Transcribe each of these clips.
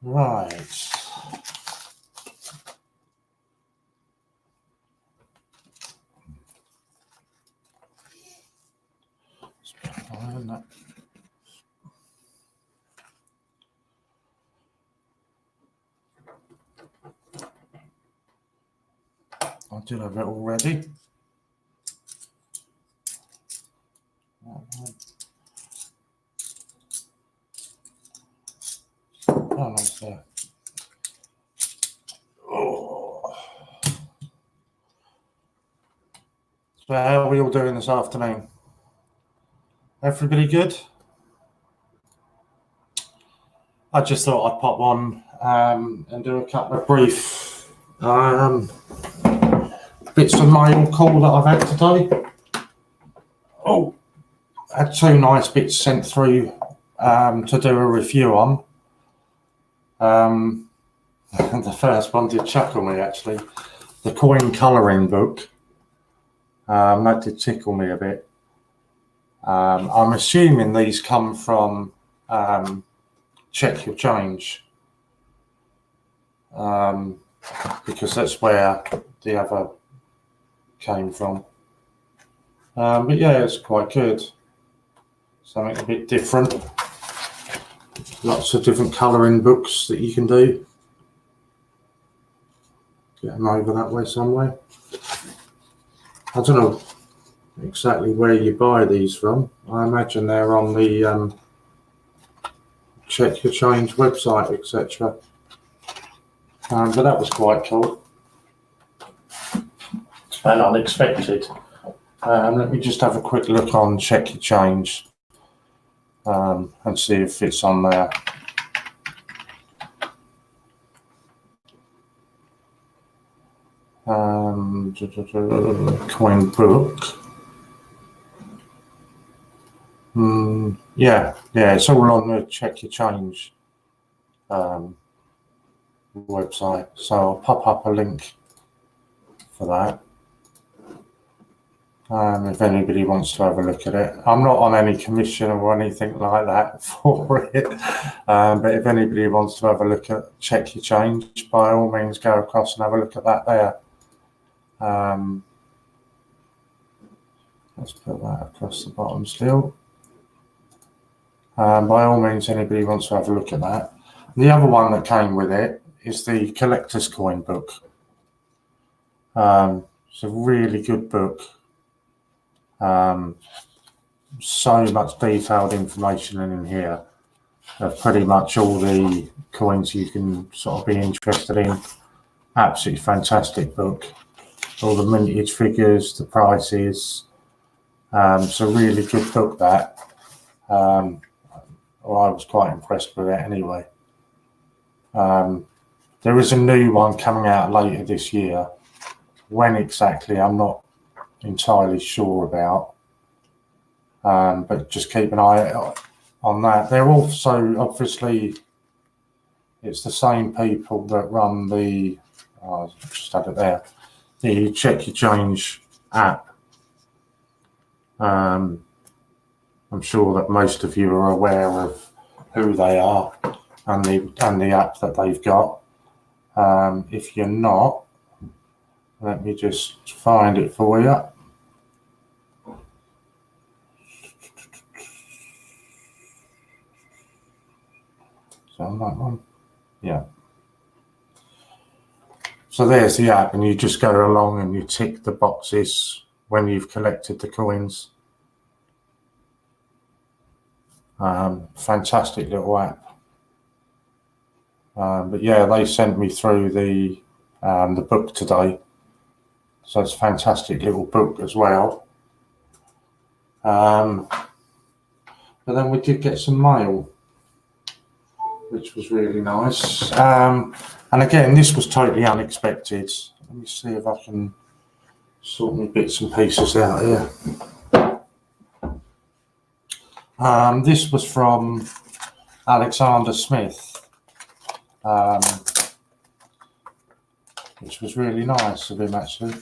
Right. I did have it already. Oh, nice there. Oh. So how are we all doing this afternoon? Everybody good? I just thought I'd pop on and do a couple of brief bits of mail call that I've had today. Oh, I had two nice bits sent through to do a review on. The first one did chuckle me, actually. The coin colouring book. That did tickle me a bit. I'm assuming these come from Check Your Change, because that's where the other came from. But yeah, it's quite good. Something a bit different. Lots of different colouring books that you can do. Get them over that way somewhere. I don't know exactly where you buy these from. I imagine they're on the Check Your Change website, etc. But that was quite cool and unexpected. Let me just have a quick look on Check Your Change and see if it's on there. Coin book. Yeah, it's all on the Check Your Change website. So I'll pop up a link for that. If anybody wants to have a look at it. I'm not on any commission or anything like that for it, but if anybody wants to have a look at Check Your Change, by all means go across and have a look at that there. Let's put that across the bottom still. By all means, anybody wants to have a look at that. The other one that came with it is the Collector's Coin book. It's a really good book. So much detailed information in here of pretty much all the coins you can sort of be interested in. Absolutely fantastic book. All the mintage figures, the prices. It's a really good book, that. Well, I was quite impressed with it anyway. There is a new one coming out later this year. When exactly, I'm not entirely sure about. But just keep an eye on that. They're also, obviously, it's the same people that run the, I just had it there, the Check Your Change app. I'm sure that most of you are aware of who they are and the app that they've got. If you're not, let me just find it for you. So on that one, yeah. So there's the app, and you just go along and you tick the boxes when you've collected the coins. Fantastic little app. But yeah, they sent me through the book today, so it's a fantastic little book as well. But then we did get some mail, which was really nice. And again, this was totally unexpected. Let me see if I can sort my bits and pieces out here. This was from Alexander Smith, which was really nice of him, actually.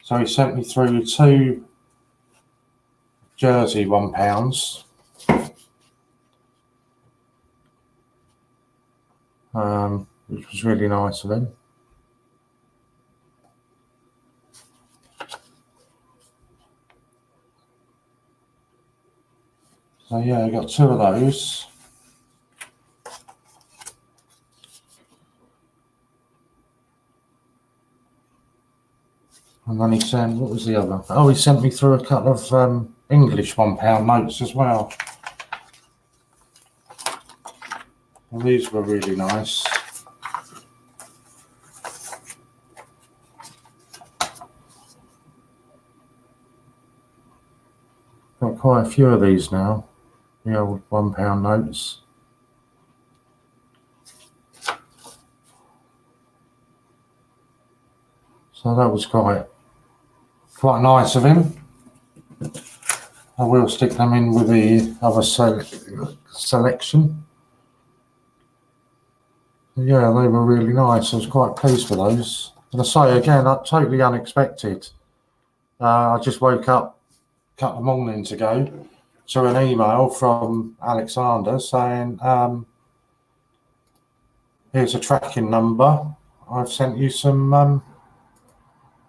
So he sent me through 2 Jersey £1. which was really nice of him. So yeah, I got 2 of those. And then he sent, what was the other? Oh, he sent me through a couple of English £1 notes as well. And these were really nice. Got quite a few of these now, the old £1 notes. So that was quite nice of him. I will stick them in with the other selection. Yeah, they were really nice. I was quite pleased with those. And I say again, totally unexpected. I just woke up a couple of mornings ago to an email from Alexander saying, here's a tracking number. I've sent you something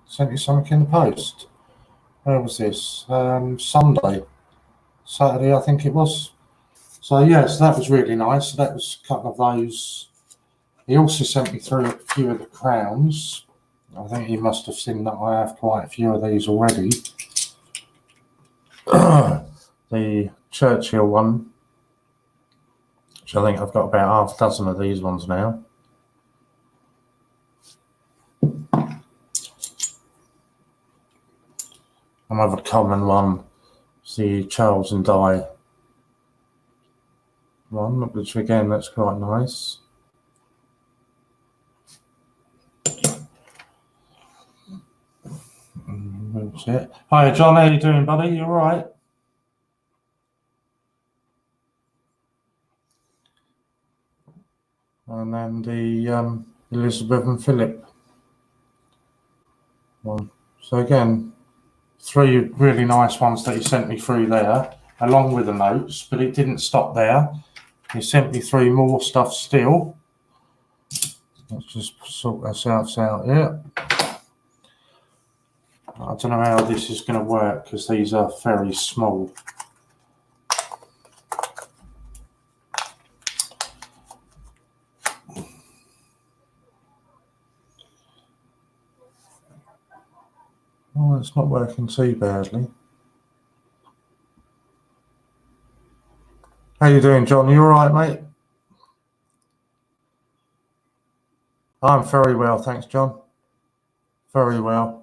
in the post. Where was this? Saturday, I think it was. So yes, that was really nice. That was a couple of those. He also sent me through a few of the crowns. I think he must have seen that I have quite a few of these already. The Churchill one, which I think I've got about half a dozen of these ones now. Another common one, the Charles and Di one, which again, that's quite nice. That's it. Hi John, how you doing, buddy? You all right? And then the Elizabeth and Philip one. So again, 3 really nice ones that he sent me through there, along with the notes, but it didn't stop there. He sent me through more stuff still. Let's just sort ourselves out here. I don't know how this is going to work because these are very small. Oh, it's not working too badly. How you doing, John? You all right, mate? I'm very well, thanks, John. Very well.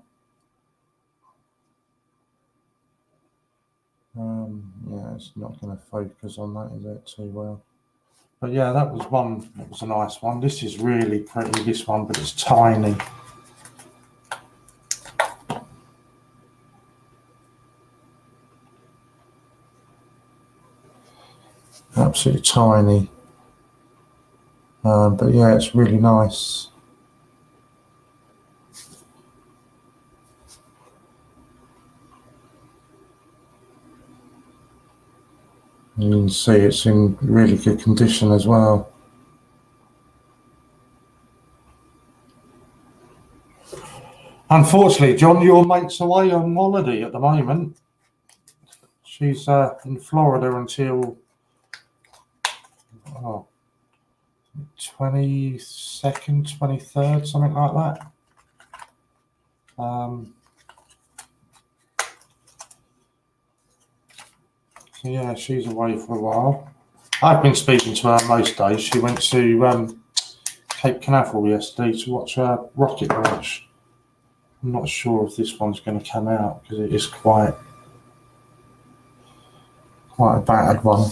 Yeah, it's not going to focus on that, is it, too well? But yeah, that was one. It was a nice one. This is really pretty, this one, but it's tiny. Absolutely tiny. But yeah, it's really nice. You can see it's in really good condition as well. Unfortunately, John, your mate's away on holiday at the moment. She's in Florida until 22nd, 23rd, something like that. So yeah, she's away for a while. I've been speaking to her most days. She went to Cape Canaveral yesterday to watch a rocket launch. I'm not sure if this one's going to come out because it is quite a battered one.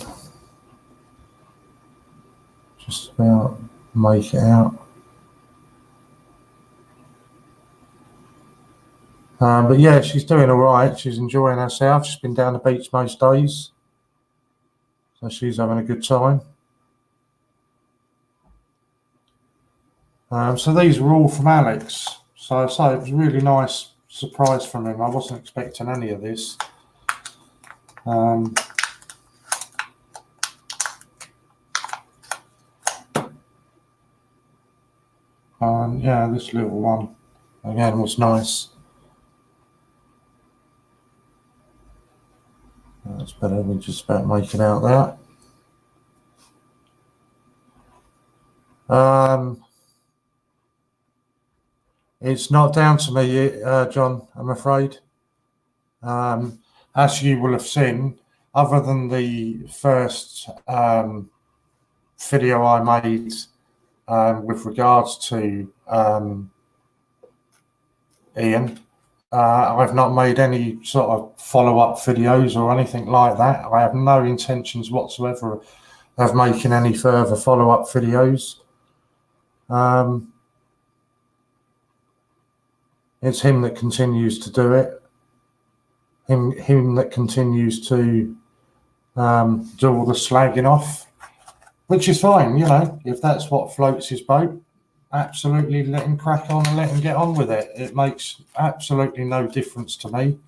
Just about make it out. But yeah, she's doing all right. She's enjoying herself. She's been down the beach most days. So she's having a good time. So these were all from Alex. So I say it was a really nice surprise from him. I wasn't expecting any of this. Yeah, this little one again was nice. That's better. We're just about making out that. It's not down to me, John, I'm afraid. As you will have seen, other than the first video I made with regards to Ian, I've not made any sort of follow-up videos or anything like that. I have no intentions whatsoever of making any further follow-up videos. It's him that continues to do it. Him that continues to do all the slagging off, which is fine, you know, if that's what floats his boat, absolutely let him crack on and let him get on with it. It makes absolutely no difference to me.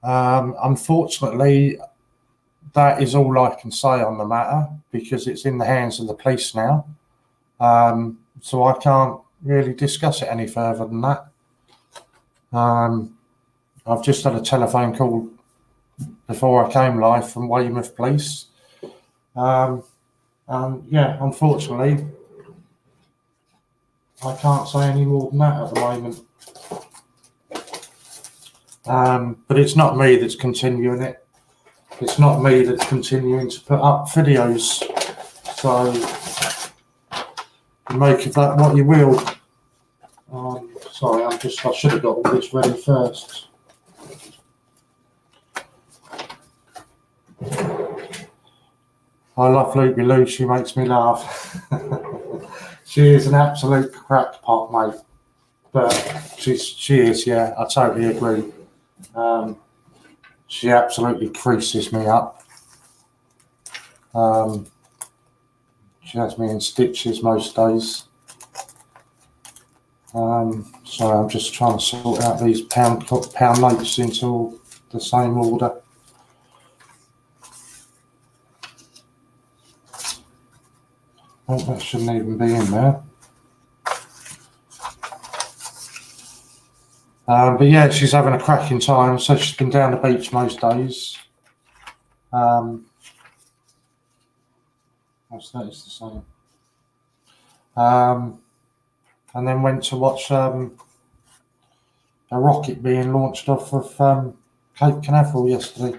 Unfortunately, that is all I can say on the matter because it's in the hands of the police now. So I can't really discuss it any further than that. I've just had a telephone call before I came live from Weymouth Police. Yeah, unfortunately, I can't say any more than that at the moment. But it's not me that's continuing it. It's not me that's continuing to put up videos. So make of that what you will. Sorry, I should have got all this ready first. I love Loopy Lou, she makes me laugh. She is an absolute crackpot, mate. But she is, yeah, I totally agree. She absolutely creases me up. She has me in stitches most days. So I'm just trying to sort out these pound notes into the same order. Oh, that shouldn't even be in there. But yeah, she's having a cracking time. So she's been down the beach most days. What's that? It's the same. And then went to watch a rocket being launched off of Cape Canaveral yesterday.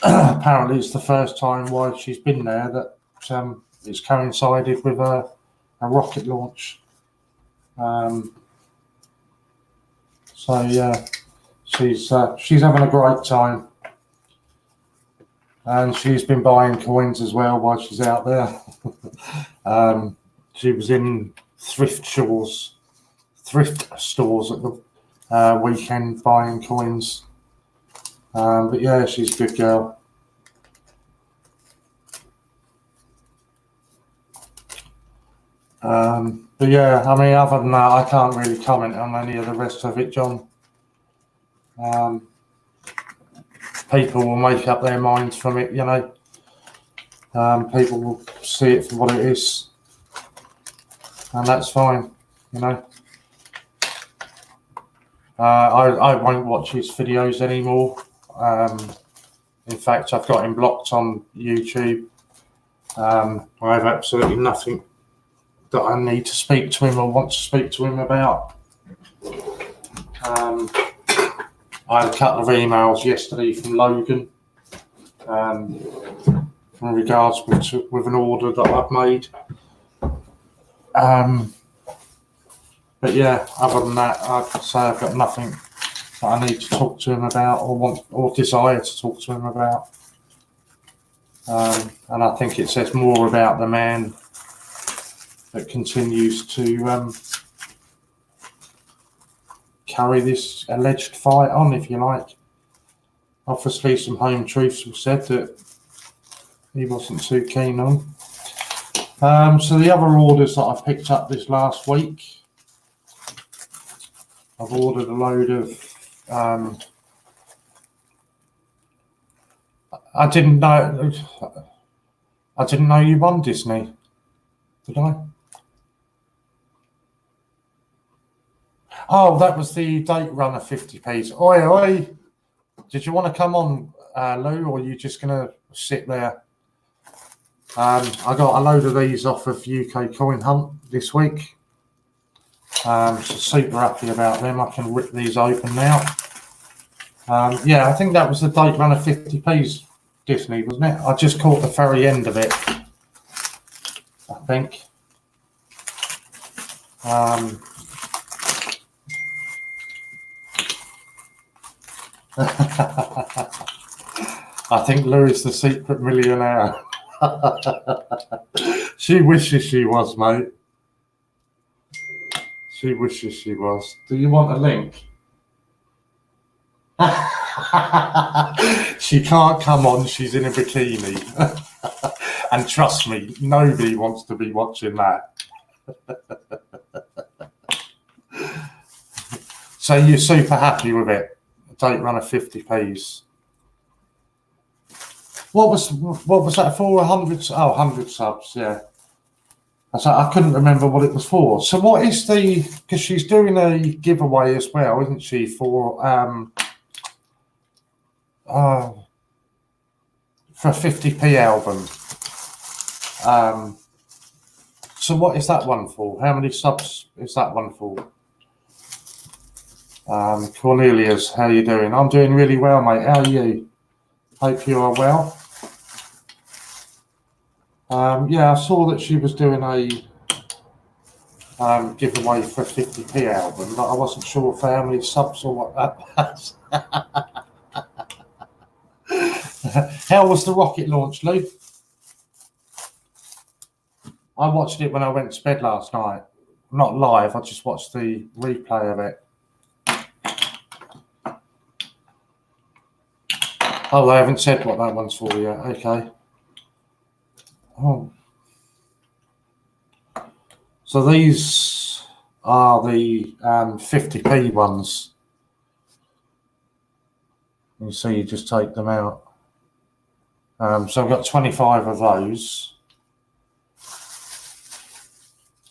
Apparently, it's the first time while she's been there that it's coincided with a rocket launch. So yeah, she's having a great time, and she's been buying coins as well while she's out there. She was in thrift stores at the weekend buying coins. But yeah, she's a good girl. But yeah, I mean, other than that, I can't really comment on any of the rest of it, John. People will make up their minds from it, you know. People will see it for what it is, and that's fine, you know. I won't watch his videos anymore. In fact, I've got him blocked on YouTube. I have absolutely nothing that I need to speak to him or want to speak to him about. I had a couple of emails yesterday from Logan in regards with an order that I've made. But yeah, other than that, I'd say I've got nothing that I need to talk to him about or want or desire to talk to him about. And I think it says more about the man that continues to carry this alleged fight on, if you like. Obviously, some home truths were said that he wasn't too keen on. So the other orders that I've picked up this last week, I've ordered a load of. I didn't know you won Disney, did I? Oh, that was the date runner 50p's. Oi, oi. Did you want to come on, Lou, or are you just going to sit there? I got a load of these off of UK Coin Hunt this week. So super happy about them. I can rip these open now. Yeah, I think that was the date runner 50p's, Disney, wasn't it? I just caught the very end of it, I think. I think Lou is the secret millionaire. She wishes she was, mate. She wishes she was. Do you want a link? She can't come on, she's in a bikini. And trust me, nobody wants to be watching that. So you're super happy with it? Date runner 50p's. What was that for? 100? Oh, 100 subs, yeah. I couldn't remember what it was for. So what is the, because she's doing a giveaway as well, isn't she, for a 50p album. So what is that one for? How many subs is that one for? Cornelius, how you doing? I'm doing really well, mate. How are you? Hope you are well. Yeah, I saw that she was doing a giveaway for a 50p album, but I wasn't sure for how many subs or what that was. How was the rocket launch, Lou? I watched it when I went to bed last night. Not live, I just watched the replay of it. Oh, they haven't said what that one's for yet. Okay. Oh. So these are the 50p ones. You see, you just take them out. So I've got 25 of those.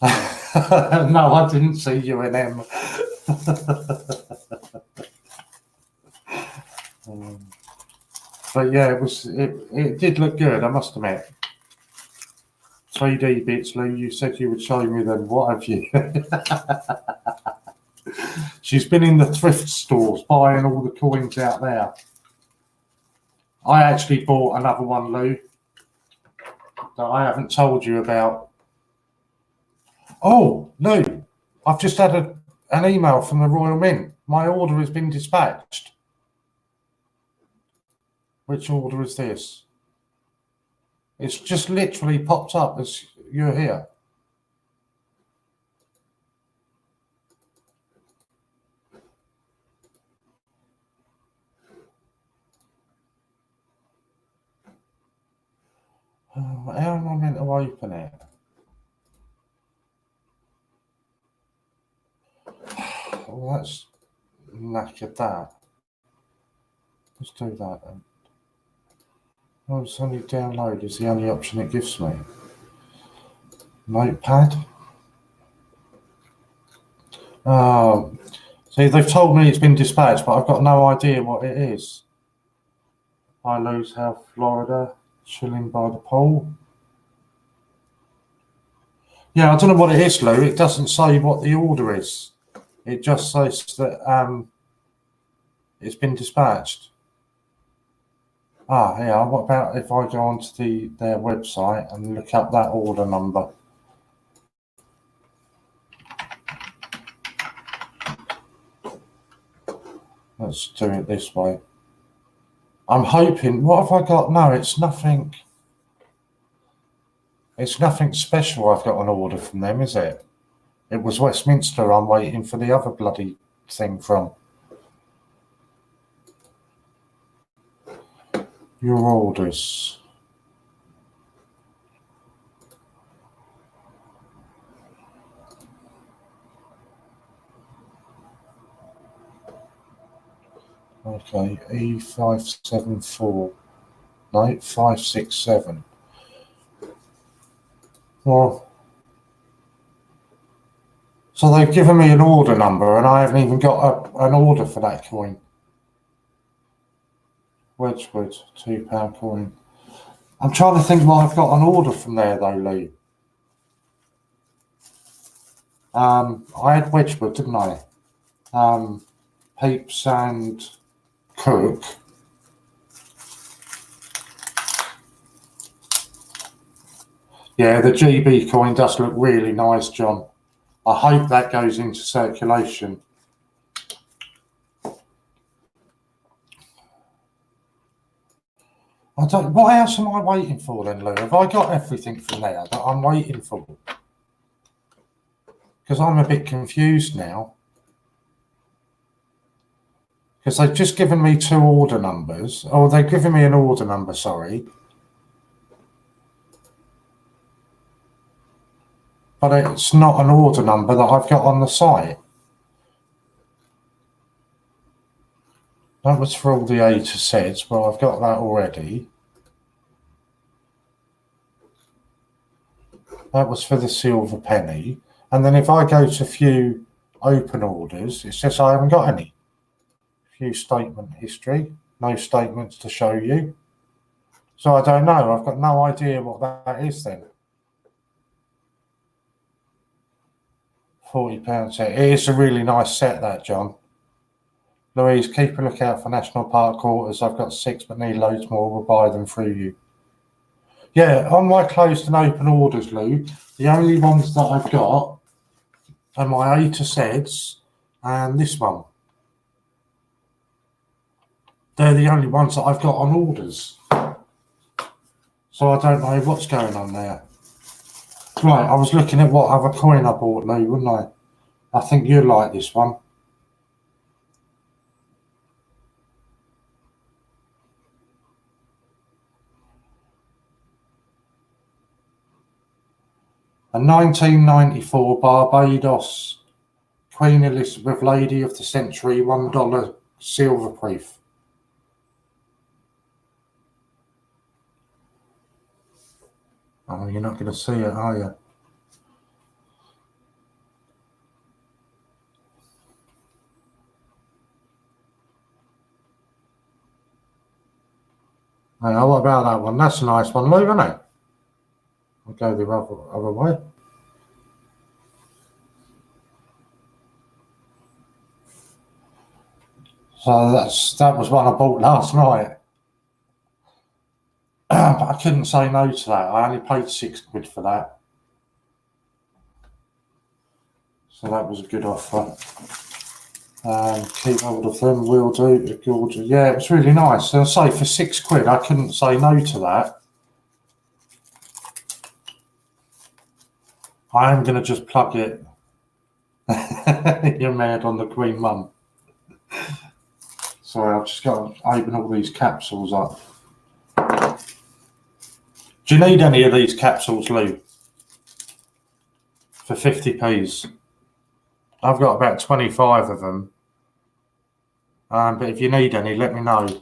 No, I didn't see UNM. But yeah, it did look good, I must admit. 3D bits, Lou, you said you would show me them. What have you? She's been in the thrift stores buying all the coins out there. I actually bought another one, Lou, that I haven't told you about. Oh, Lou, I've just had an email from the Royal Mint. My order has been dispatched. Which order is this? It's just literally popped up as you're here. Oh, how am I meant to open it? Well, that's knackered that. Let's do that then. Oh, it's only download is the only option it gives me. Notepad. See, they've told me it's been dispatched, but I've got no idea what it is. I lose Health, Florida, chilling by the pool. Yeah, I don't know what it is, Lou. It doesn't say what the order is. It just says that it's been dispatched. Yeah. What about if I go onto their website and look up that order number? Let's do it this way. I'm hoping. What have I got? No, it's nothing. It's nothing special. I've got an order from them, is it? It was Westminster. I'm waiting for the other bloody thing from. Your orders. Okay, E574. No, 567. Well, So they've given me an order number and I haven't even got an order for that coin. Wedgwood, £2 coin. I'm trying to think why I've got an order from there though, Lee. I had Wedgwood, didn't I? Peeps and Cook. Yeah, the GB coin does look really nice, John. I hope that goes into circulation. What else am I waiting for then, Lou? Have I got everything from there that I'm waiting for? Because I'm a bit confused now. Because they've just given me 2 order numbers. Oh, they've given me an order number, sorry. But it's not an order number that I've got on the site. That was for all the A to Zs. Well, I've got that already. That was for the silver penny. And then if I go to view open orders, it says I haven't got any. View statement history. No statements to show you. So I don't know. I've got no idea what that is then. £40 set. It is a really nice set, that, John. Louise, keep a lookout for National Park quarters. I've got 6 but need loads more. We'll buy them through you. Yeah, on my closed and open orders, Lou, the only ones that I've got are my A to Zs and this one. They're the only ones that I've got on orders. So I don't know what's going on there. Right, I was looking at what other coin I bought, Lou, wouldn't I? I think you'd like this one. A 1994 Barbados Queen Elizabeth Lady of the Century $1 silver proof. Oh, you're not going to see it, are you? Now, what about that one? That's a nice one, Lou, isn't it? I'll go the other way. So that was one I bought last night. But I couldn't say no to that. I only paid £6 for that. So that was a good offer. Keep hold of them, will do. Gorgeous. Yeah, it was really nice. And I say for £6, I couldn't say no to that. I am going to just plug it. You're mad on the Queen Mum. Sorry, I've just got to open all these capsules up. Do you need any of these capsules, Lou? For 50p's. I've got about 25 of them. But if you need any, let me know.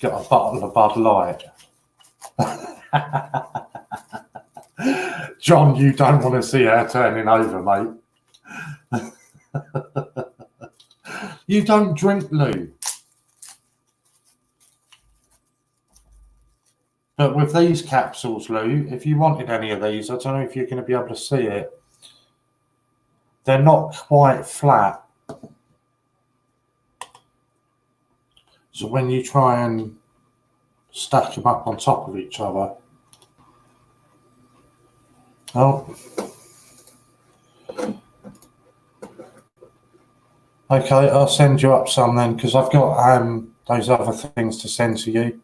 Got a bottle of Bud Light. John, you don't want to see her turning over, mate. You don't drink, Lou. But with these capsules, Lou, if you wanted any of these, I don't know if you're going to be able to see it. They're not quite flat. So when you try and stack them up on top of each other. Oh. Okay, I'll send you up some then, because I've got those other things to send to you.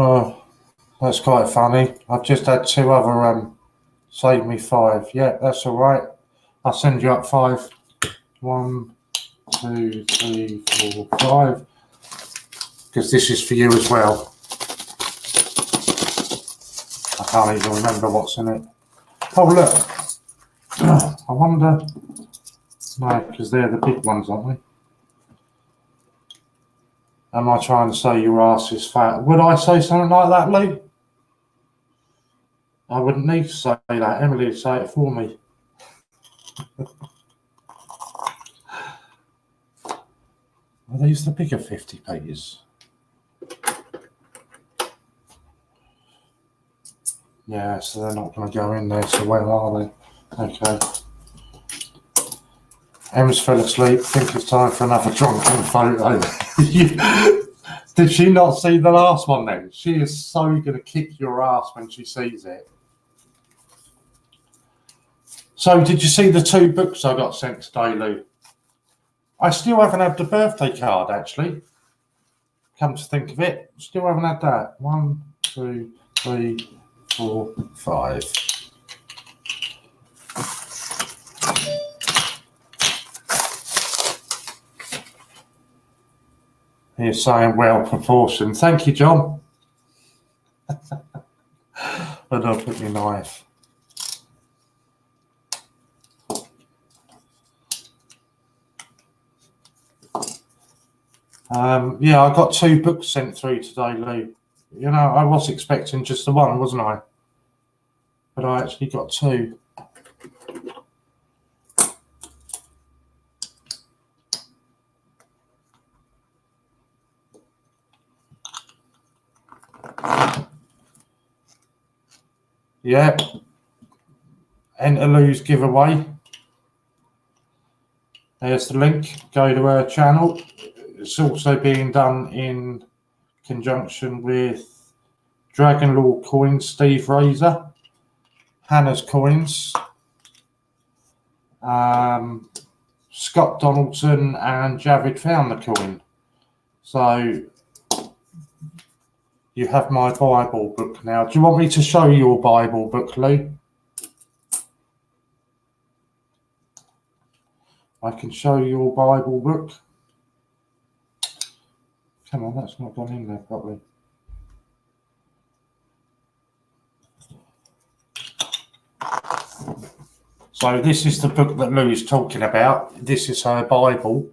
Oh, that's quite funny. I've just had 2 other save me 5. Yeah, that's all right. I'll send you up 5. 1, 2, 3, 4, 5. Because this is for you as well. I can't even remember what's in it. Oh, look. I wonder. No, because they're the big ones, aren't they? Am I trying to say your ass is fat? Would I say something like that, Lee? I wouldn't need to say that. Emily would say it for me. Are these the bigger 50p's? Yeah, so they're not going to go in there. So where are they? Okay. Em's fell asleep. Think it's time for another drunken photo. Did she not see the last one then? She is so going to kick your ass when she sees it. So did you see the 2 books I got sent today, Lou? I still haven't had the birthday card, actually. Come to think of it, still haven't had that. 1, 2, 3, 4, 5. He's saying well proportioned. Thank you, John. But I'll put my knife. Yeah, I got 2 books sent through today, Lou. You know, I was expecting just the one, wasn't I? But I actually got 2. Yeah. Enter Lou's giveaway. There's the link. Go to her channel. It's also being done in conjunction with Dragon Lord Coins, Steve Razor, Hannah's Coins, Scott Donaldson and Javid found the coin. So you have my Bible book now. Do you want me to show you your Bible book, Lou? I can show you your Bible book. Come on, that's not gone in there properly. So this is the book that Lou is talking about. This is her Bible,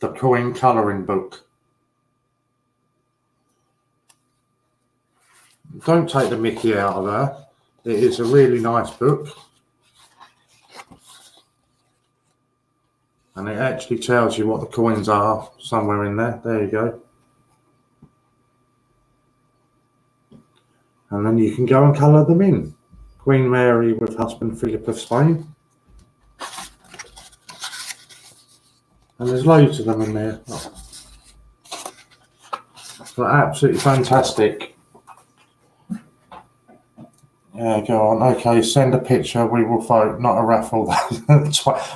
the coin colouring book. Don't take the mickey out of her. It is a really nice book. And it actually tells you what the coins are somewhere in there. There you go. And then you can go and colour them in. Queen Mary with husband Philip of Spain. And there's loads of them in there. They're absolutely fantastic. Yeah, go on. Okay, send a picture. We will vote. Not a raffle.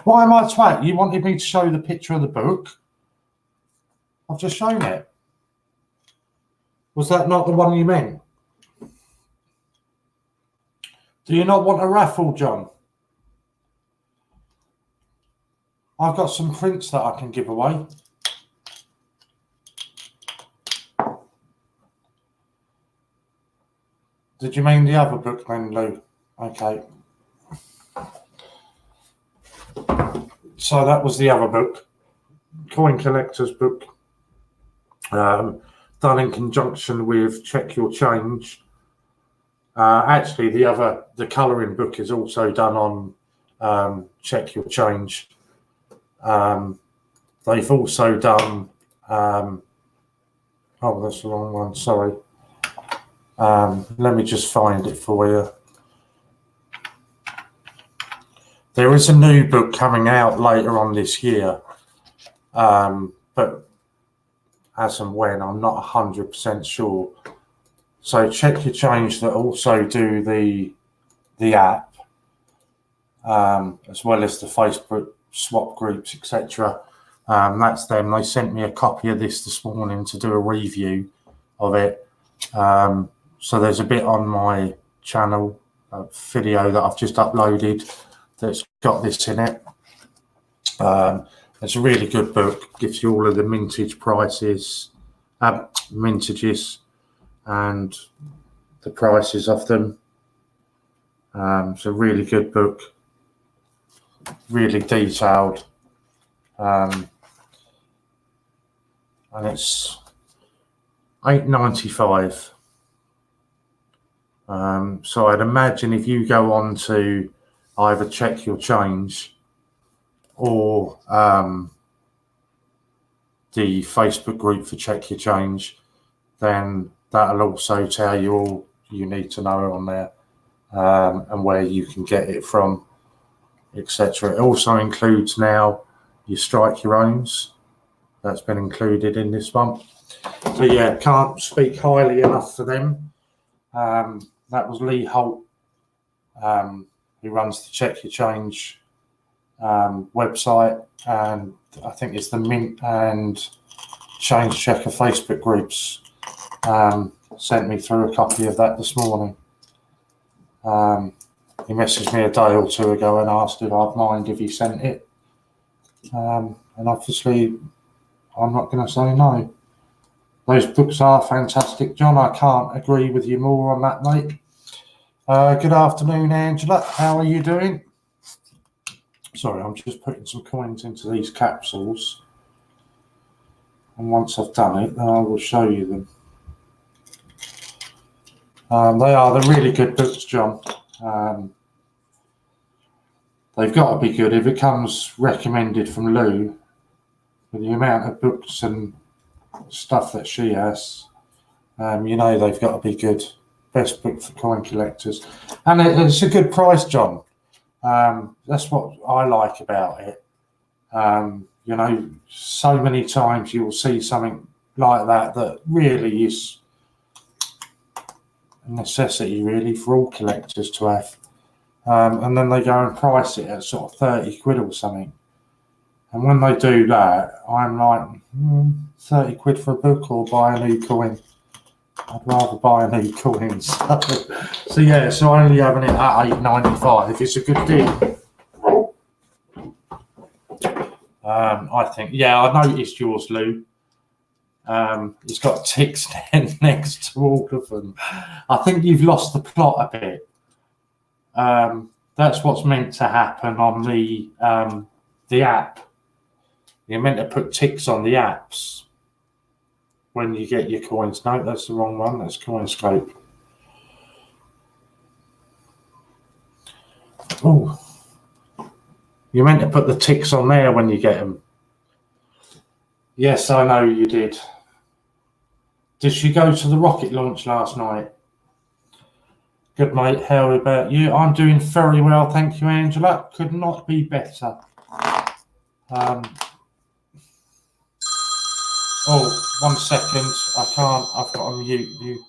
Why am I a twat? You wanted me to show the picture of the book? I've just shown it. Was that not the one you meant? Do you not want a raffle, John? I've got some prints that I can give away. Did you mean the other book then, Lou? Okay. So that was the other book, Coin Collector's book, done in conjunction with Check Your Change. Actually, the colouring book is also done on Check Your Change. They've also done, oh, that's the wrong one, sorry. Let me just find it for you. There is a new book coming out later on this year, but as and when, I'm not 100% sure. So Check Your Change that also do the app, as well as the Facebook swap groups, etc. That's them. They sent me a copy of this morning to do a review of it. So there's a bit on my channel, a video that I've just uploaded that's got this in it. It's a really good book. Gives you all of the mintage prices, mintages, and the prices of them. It's a really good book, really detailed, and it's £8.95. So I'd imagine if you go on to either Check Your Change or the Facebook group for Check Your Change, then that'll also tell you all you need to know on there, and where you can get it from, etc. It also includes now your Strike Your Owns. That's been included in this one. So yeah, can't speak highly enough for them. That was Lee Holt, who runs the Check Your Change website, and I think it's the Mint and Change Checker Facebook groups. Sent me through a copy of that this morning. He messaged me a day or two ago and asked if I'd mind if he sent it. And obviously, I'm not going to say no. Those books are fantastic, John. I can't agree with you more on that, mate. Good afternoon, Angela. How are you doing? Sorry, I'm just putting some coins into these capsules. And once I've done it, then I will show you them. They are the really good books, John. They've got to be good. If it comes recommended from Lou, with the amount of books and stuff that she has, you know they've got to be good. Best book for coin collectors. And it's a good price, John. That's what I like about it. You know, so many times you'll see something like that really is a necessity, really, for all collectors to have. And then they go and price it at sort of 30 quid or something. And when they do that, I'm like, 30 quid for a book or buy a new coin? I'd rather buy a new coin. So yeah, so only having it at £8.95, it's a good deal. I think, yeah, I noticed yours, Lou. It's got ticks next to all of them. I think you've lost the plot a bit. That's what's meant to happen on the app. You're meant to put ticks on the apps when you get your coins. No, that's the wrong one. That's Coinscope. Oh, you're meant to put the ticks on there when you get them. Yes, I know you did. Did she go to the rocket launch last night? Good, mate. How about you? I'm doing very well, thank you, Angela. Could not be better. Oh, 1 second. I can't. I've got to mute you.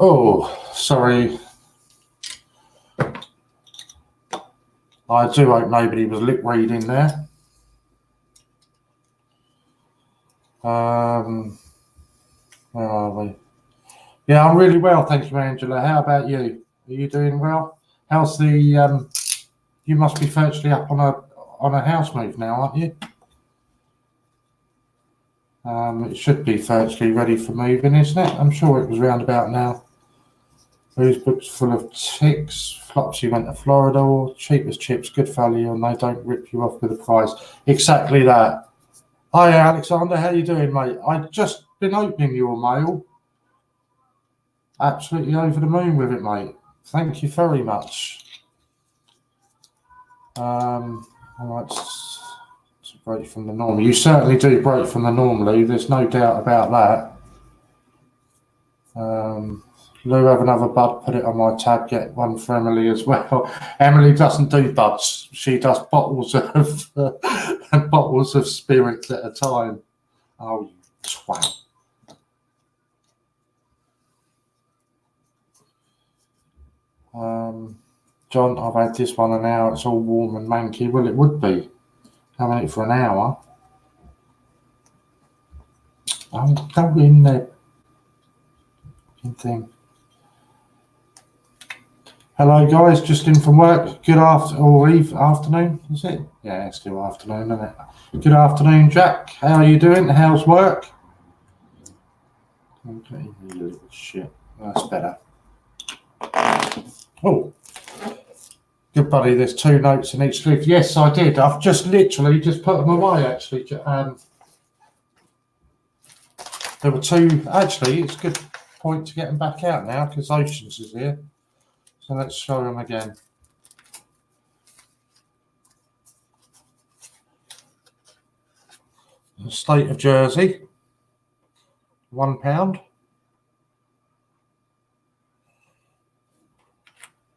Oh, sorry. I do hope nobody was lip reading there. Where are we? Yeah, I'm really well, thank you, Angela. How about you? Are you doing well? How's the? You must be virtually up on a house move now, aren't you? It should be virtually ready for moving, isn't it? I'm sure it was round about now. Whose books full of ticks? Flopsy went to Florida, or cheap as chips, good value, and they don't rip you off with a price. Exactly that. Hi, Alexander. How you doing, mate? I've just been opening your mail. Absolutely over the moon with it, mate. Thank you very much. All right, to break from the norm. You certainly do break from the norm, Lou. There's no doubt about that. Lou, have another bud, put it on my tab, get one for Emily as well. Emily doesn't do buds. She does bottles of bottles of spirits at a time. Oh, you twat. John, I've had this one an hour. It's all warm and manky. Well, it would be. Having it for an hour. I'll go in there. Thing. Hello, guys. Just in from work. Good afternoon. Is it? Yeah, it's still afternoon, isn't it? Good afternoon, Jack. How are you doing? How's work? Okay, you little shit. That's better. Oh. Good buddy, there's 2 notes in each sleeve. Yes, I did. I've just literally just put them away, actually. There were 2. Actually, it's a good point to get them back out now because Oceans is here. So let's show them again. The State of Jersey, £1.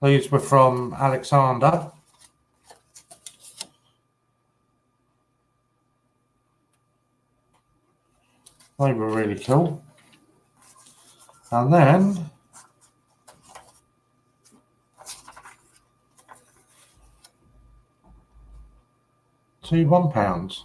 These were from Alexander. They were really cool. And then £2 £1.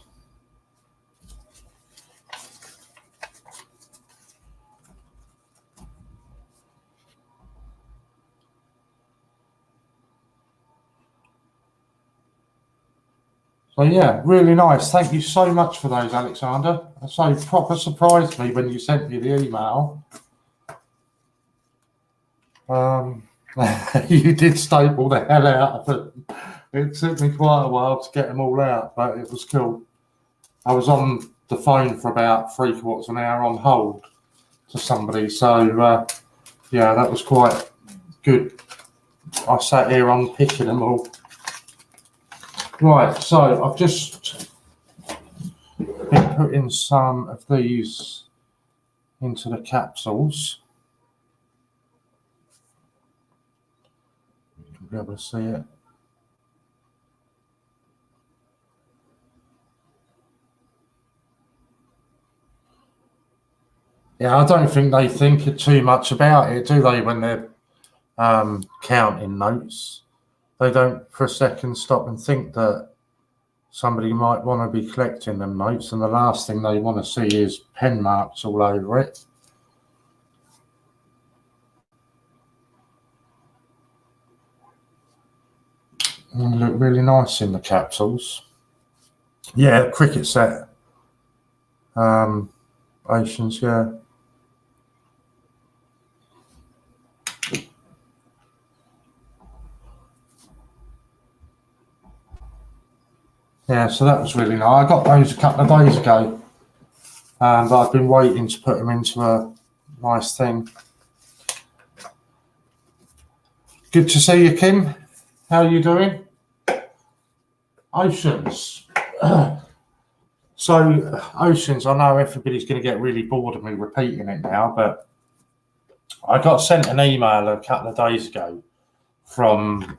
So yeah, really nice. Thank you so much for those, Alexander. So proper surprised me when you sent me the email. You did staple the hell out of them. It took me quite a while to get them all out, but it was cool. I was on the phone for about 3/4 an hour on hold to somebody, so yeah, that was quite good. I sat here unpicking them all. Right, so I've just been putting some of these into the capsules. You'll be able to see it. Yeah, I don't think they think too much about it, do they, when they're counting notes? They don't for a second stop and think that somebody might want to be collecting them notes, and the last thing they want to see is pen marks all over it. And they look really nice in the capsules. Yeah, cricket set. Oceans, yeah. Yeah, so that was really nice. I got those a couple of days ago, but I've been waiting to put them into a nice thing. Good to see you, Kim. How are you doing? Oceans. So, Oceans, I know everybody's going to get really bored of me repeating it now, but I got sent an email a couple of days ago from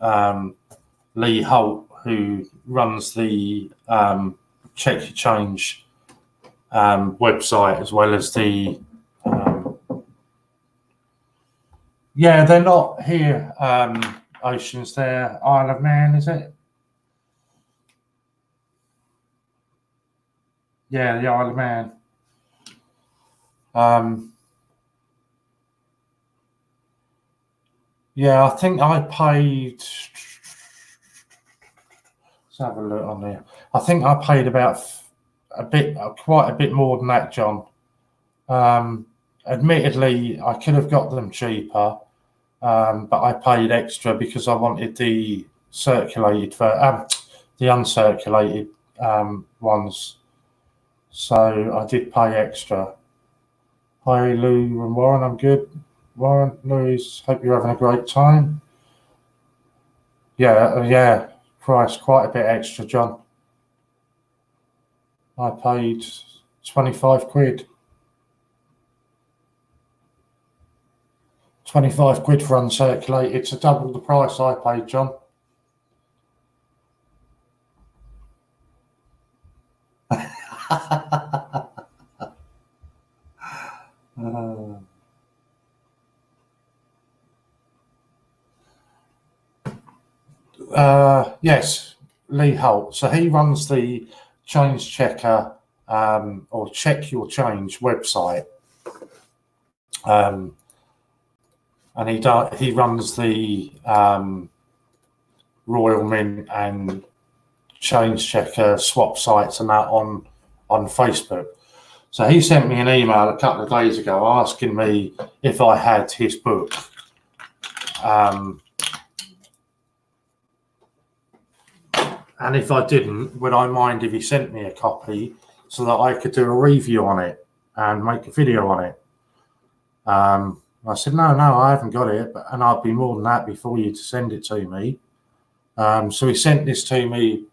Lee Holt, who runs the Check Your Change website, as well as the Yeah, they're not here, Oceans. They're Isle of Man, is it? Yeah, the Isle of Man. Yeah, I think I paid. Let's have a look on there. I think I paid about quite a bit more than that, John. Admittedly, I could have got them cheaper, but I paid extra because I wanted the the uncirculated ones. So I did pay extra. Hi, Lou and Warren. I'm good. Warren, Louise, hope you're having a great time. Yeah. Price quite a bit extra, John. I paid 25 quid. 25 quid for uncirculated. It's double the price I paid, John. Yes, Lee Holt. So he runs the Change Checker or Check Your Change website, and he runs the Royal Mint and Change Checker swap sites and that on Facebook. So he sent me an email a couple of days ago asking me if I had his book. And if I didn't, would I mind if he sent me a copy so that I could do a review on it and make a video on it? I said, no, I haven't got it, and I'd be more than happy for you to send it to me. So he sent this to me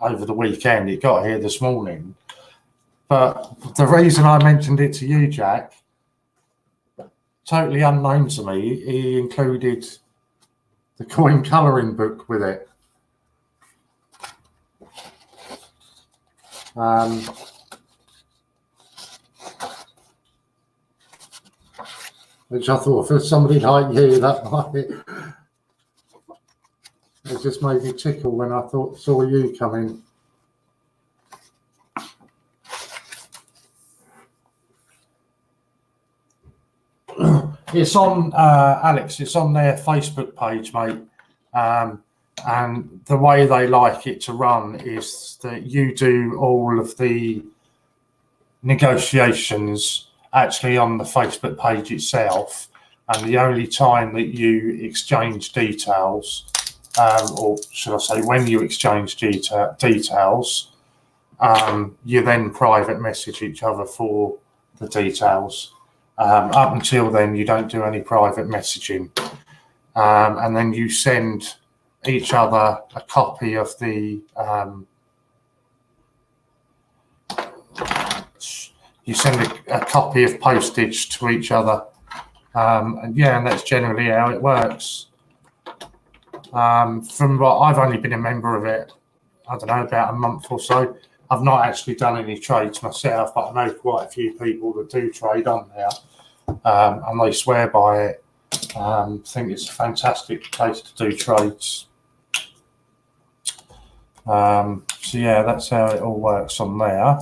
over the weekend. It got here this morning. But the reason I mentioned it to you, Jack, totally unknown to me, he included the coin colouring book with it. Which I thought for somebody like you, that might it just made me tickle when I saw you come in. It's on Alex. It's on their Facebook page, mate. And the way they like it to run is that you do all of the negotiations actually on the Facebook page itself, and the only time that you exchange details, or should I say when you exchange details, you then private message each other for the details. Up until then, you don't do any private messaging, and then you send each other a copy of the a copy of postage to each other, and that's generally how it works. From what I've only been a member of it, I don't know, about a month or so. I've not actually done any trades myself, but I know quite a few people that do trade on there, and they swear by it. Think it's a fantastic place to do trades. So that's how it all works on there.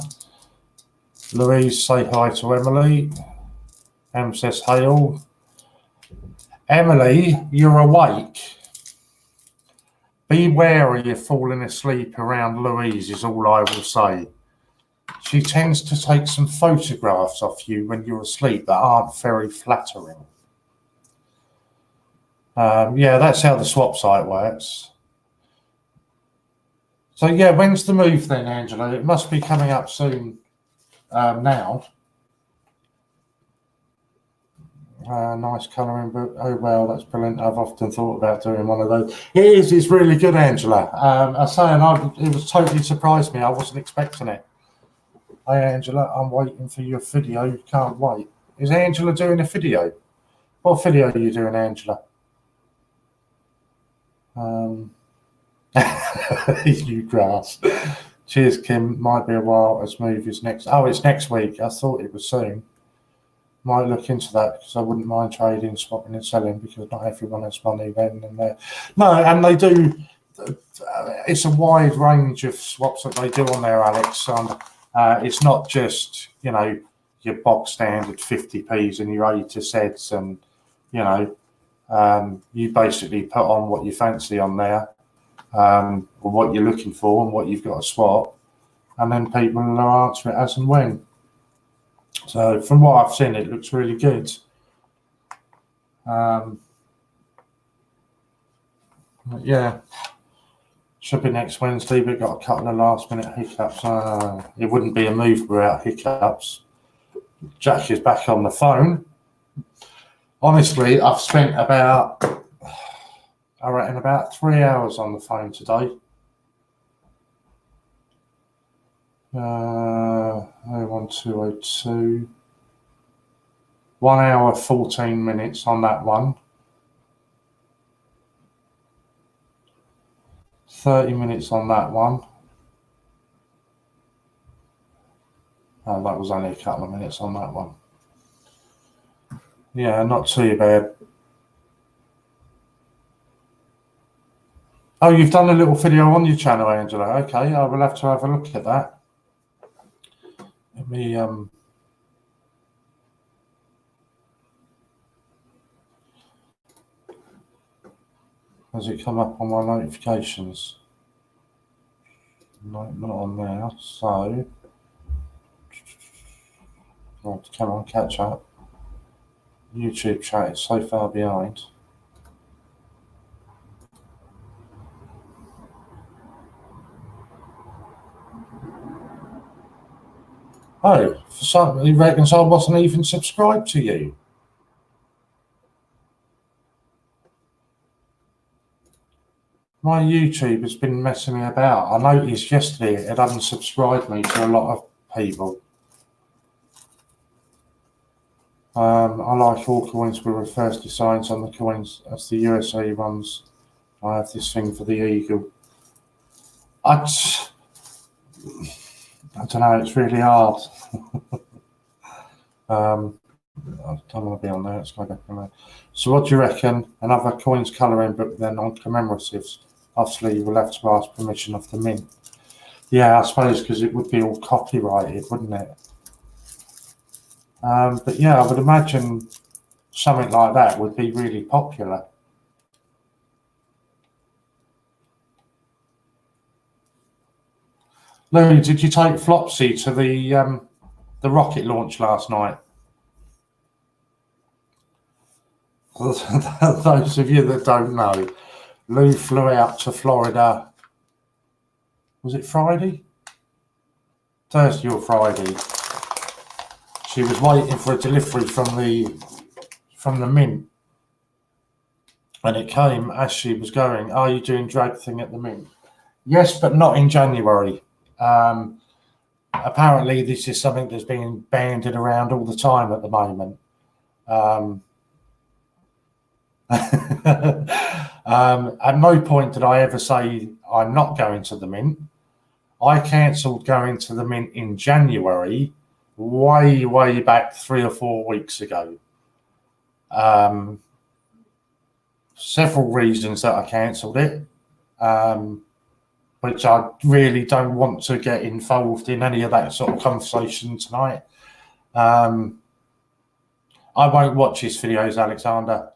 Louise, say hi to Emily. Em says hail. Emily, you're awake. Be wary of falling asleep around Louise is all I will say. She tends to take some photographs of you when you're asleep that aren't very flattering. That's how the swap site works. So when's the move then, Angela? It must be coming up soon now. Nice colouring book. Oh, well, that's brilliant. I've often thought about doing one of those. It's really good, Angela. It was totally surprised me. I wasn't expecting it. Hey, Angela, I'm waiting for your video. Can't wait. Is Angela doing a video? What video are you doing, Angela? You grass. Cheers, Kim. Might be a while as movies next. Oh, it's next week. I thought it was soon. might look into that, because I wouldn't mind trading, swapping and selling, because not everyone has money then and there. No, and they do. It's a wide range of swaps that they do on there, Alex. It's not just, you know, your box standard 50p's and your A to Z's, and you know, you basically put on what you fancy on there, or what you're looking for and what you've got to swap, and then people will answer it as and when. So from what I've seen, it looks really good. Yeah, should be next Wednesday. We've got a couple of last minute hiccups. It wouldn't be a move without hiccups. Jack is back on the phone. Honestly, I've spent about, I reckon, about 3 hours on the phone today. 01202. 1 hour 14 minutes on that one. 30 minutes on that one. Oh, that was only a couple of minutes on that one. Yeah, not too bad. Oh, you've done a little video on your channel, Angela. Okay, I will have to have a look at that. Let me has it come up on my notifications? No, not on there. So, come on, catch up. YouTube chat is so far behind. Oh, for some, he reckons I wasn't even subscribed to you. My YouTube has been messing me about. I noticed yesterday it hadn't subscribed me to a lot of people. I like all coins with reverse designs on the coins as the USA ones. I have this thing for the eagle. I don't know, it's really hard. I don't want to be on there, let's go back on there. So what do you reckon? Another coins colouring book then on commemoratives? Obviously you will have to ask permission of the mint. Yeah, I suppose, because it would be all copyrighted, wouldn't it? But yeah, I would imagine something like that would be really popular. Louis, did you take Flopsy to the rocket launch last night? Those of you that don't know, Lou flew out to Florida. Was it Friday? Thursday or Friday. She was waiting for a delivery from the mint, and it came as she was going. Are you doing drag thing at the mint? Yes, but not in January. Apparently, this is something that's being bandied around all the time at the moment. At no point did I ever say I'm not going to the mint. I cancelled going to the mint in January, way back 3 or 4 weeks ago. Several reasons that I cancelled it, which I really don't want to get involved in any of that sort of conversation tonight. I won't watch his videos, Alexander,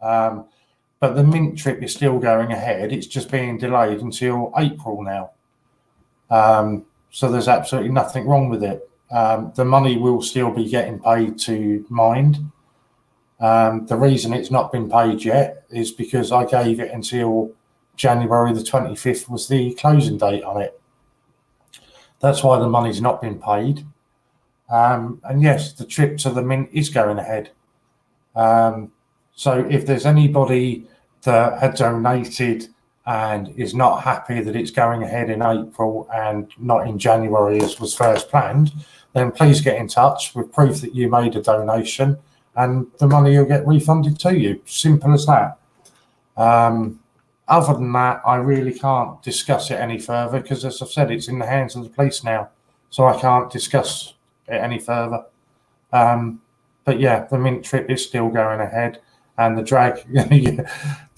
but the mint trip is still going ahead. It's just being delayed until April now. So there's absolutely nothing wrong with it. The money will still be getting paid to Mind. The reason it's not been paid yet is because I gave it until January the 25th was the closing date on it. That's why the money's not been paid. And yes, the trip to the mint is going ahead. So if there's anybody that had donated and is not happy that it's going ahead in April and not in January as was first planned, then please get in touch with proof that you made a donation, and the money will get refunded to you. Simple as that. Other than that, I really can't discuss it any further because, as I've said, it's in the hands of the police now, so I can't discuss it any further. but yeah, the mint trip is still going ahead, and the drag.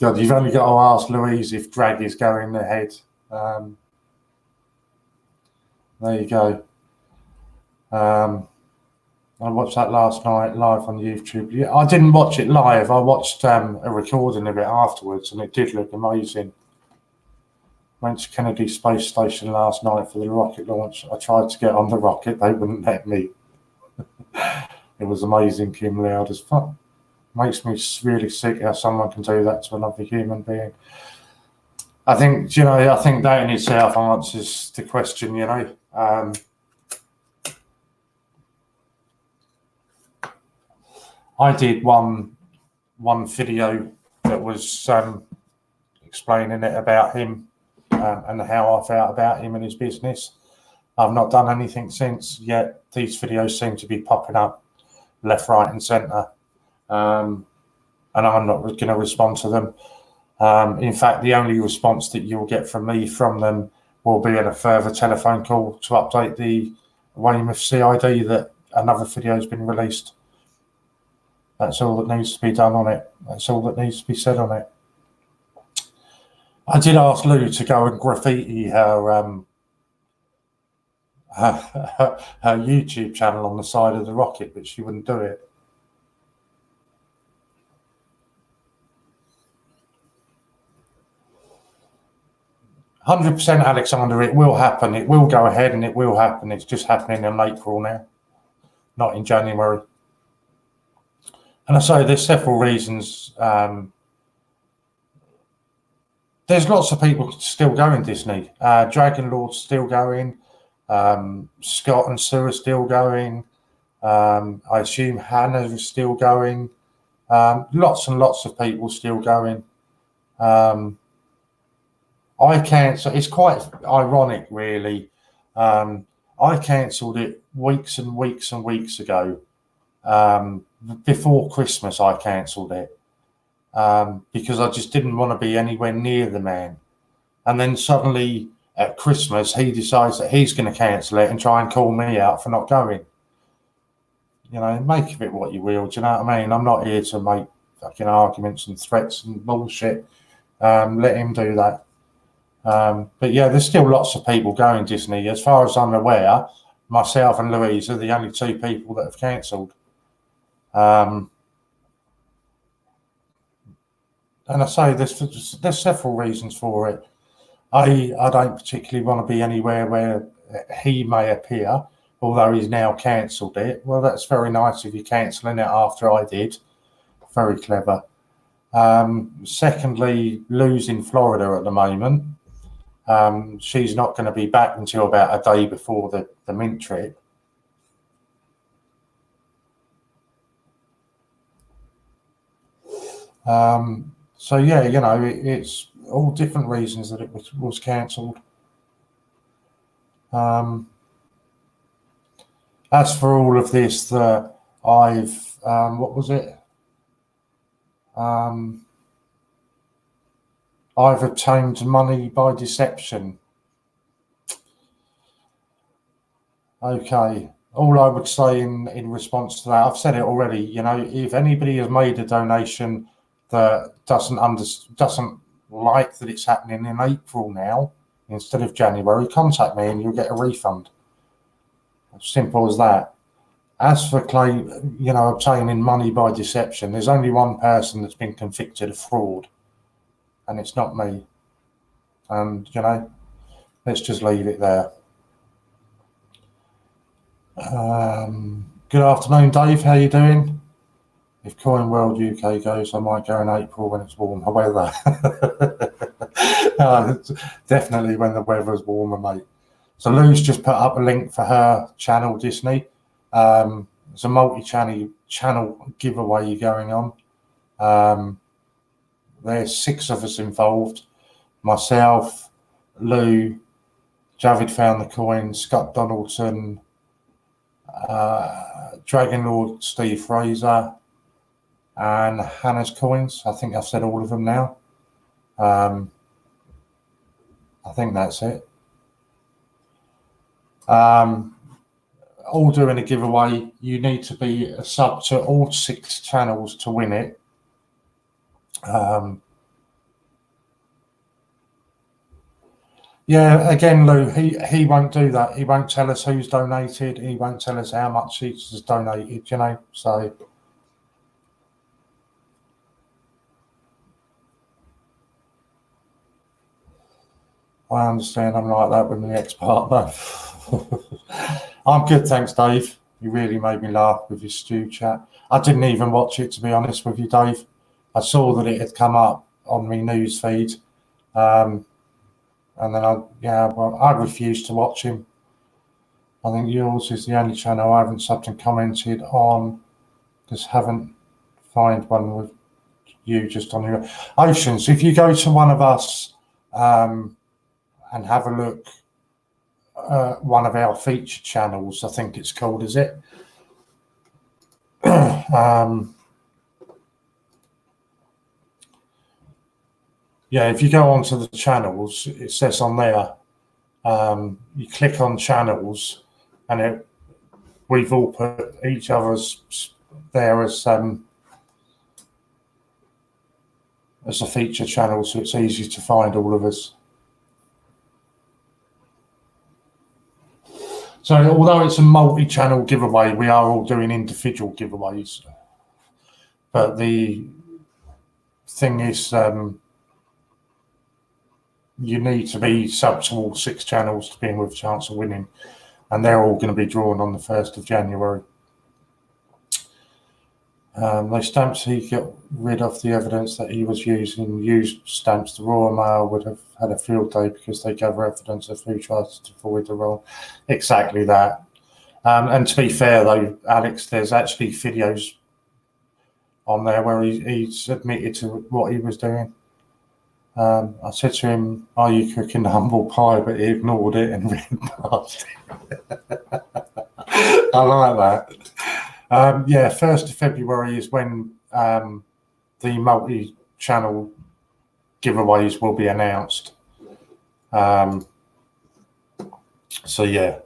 God, you've only got to ask Louise if drag is going ahead. There you go. I watched that last night live on YouTube. Yeah, I didn't watch it live. I watched a recording of it afterwards, and it did look amazing. Went to Kennedy Space Station last night for the rocket launch. I tried to get on the rocket. They wouldn't let me. It was amazing, Kim, loud as fuck. Makes me really sick how someone can do that to another human being. I think, I think that in itself answers the question, I did one video that was explaining it about him and how I felt about him and his business. I've not done anything since, yet these videos seem to be popping up left, right and centre. And I'm not going to respond to them. In fact, the only response that you'll get from me from them will be a further telephone call to update the Weymouth CID that another video has been released. That's all that needs to be done on it. That's all that needs to be said on it. I did ask Lou to go and graffiti her YouTube channel on the side of the rocket, but she wouldn't do it. "100% Alexander, it will happen. It will go ahead and it will happen. It's just happening in April now, not in January." And I say there's several reasons. There's lots of people still going Disney. Dragon Lord's still going. Scott and Sue are still going. I assume Hannah is still going. Lots and lots of people still going. I cancelled. It's quite ironic, really. I cancelled it weeks and weeks and weeks ago. Before Christmas, I cancelled it because I just didn't want to be anywhere near the man. And then suddenly at Christmas, he decides that he's going to cancel it and try and call me out for not going. Make of it what you will. Do you know what I mean? I'm not here to make fucking arguments and threats and bullshit. Let him do that. But yeah, there's still lots of people going Disney. As far as I'm aware, myself and Louise are the only two people that have cancelled. And I say there's several reasons for it. I don't particularly want to be anywhere where he may appear, although he's now cancelled it. Well, that's very nice if you're cancelling it after I did. Very clever. Secondly, Lou's in Florida at the moment. She's not going to be back until about a day before the mint trip. So yeah, it's all different reasons that it was cancelled. As for all of this, that I've what was it? I've obtained money by deception. Okay. All I would say in response to that, I've said it already. If anybody has made a donation that doesn't like that it's happening in April now instead of January, contact me and you'll get a refund. Simple as that. As for obtaining money by deception, there's only one person that's been convicted of fraud, and it's not me. And let's just leave it there. Good afternoon, Dave. How you doing? If Coin World UK goes, I might go in April when it's warmer weather. Definitely when the weather's warmer, mate. So Lou's just put up a link for her channel, Disney. There's a multi-channel giveaway going on. There's 6 of us involved. Myself, Lou, Javid Found the Coin, Scott Donaldson, Dragon Lord Steve Fraser, and Hannah's Coins. I think I've said all of them now. I think that's it. all doing a giveaway. You need to be a sub to all 6 channels to win it. Yeah, again, Lou, he won't do that. He won't tell us who's donated. He won't tell us how much each has donated, you know, so. I understand I'm like that with my ex-partner. I'm good, thanks, Dave. You really made me laugh with your stew chat. I didn't even watch it, to be honest with you, Dave. I saw that it had come up on my news feed. And then I refused to watch him. I think yours is the only channel I haven't subbed and commented on. Just haven't find one with you just on your Oceans. If you go to one of us and have a look at one of our featured channels, I think it's called, is it? Yeah, if you go onto the channels, it says on there, you click on channels, and we've all put each other's there as a feature channel, so it's easy to find all of us. So although it's a multi-channel giveaway, we are all doing individual giveaways. But the thing is, you need to be sub to all 6 channels to be in with a chance of winning, and they're all going to be drawn on the 1st of January. Those stamps, he got rid of the evidence that he was using used stamps. The Royal Mail would have had a field day because they gather evidence of who tries to avoid the role. Exactly that. And to be fair, though, Alex, there's actually videos on there where he's admitted to what he was doing. I said to him, "Are you cooking humble pie?" But he ignored it and read past it. I like that. Yeah, 1st of February is when the multi-channel giveaways will be announced. So yeah,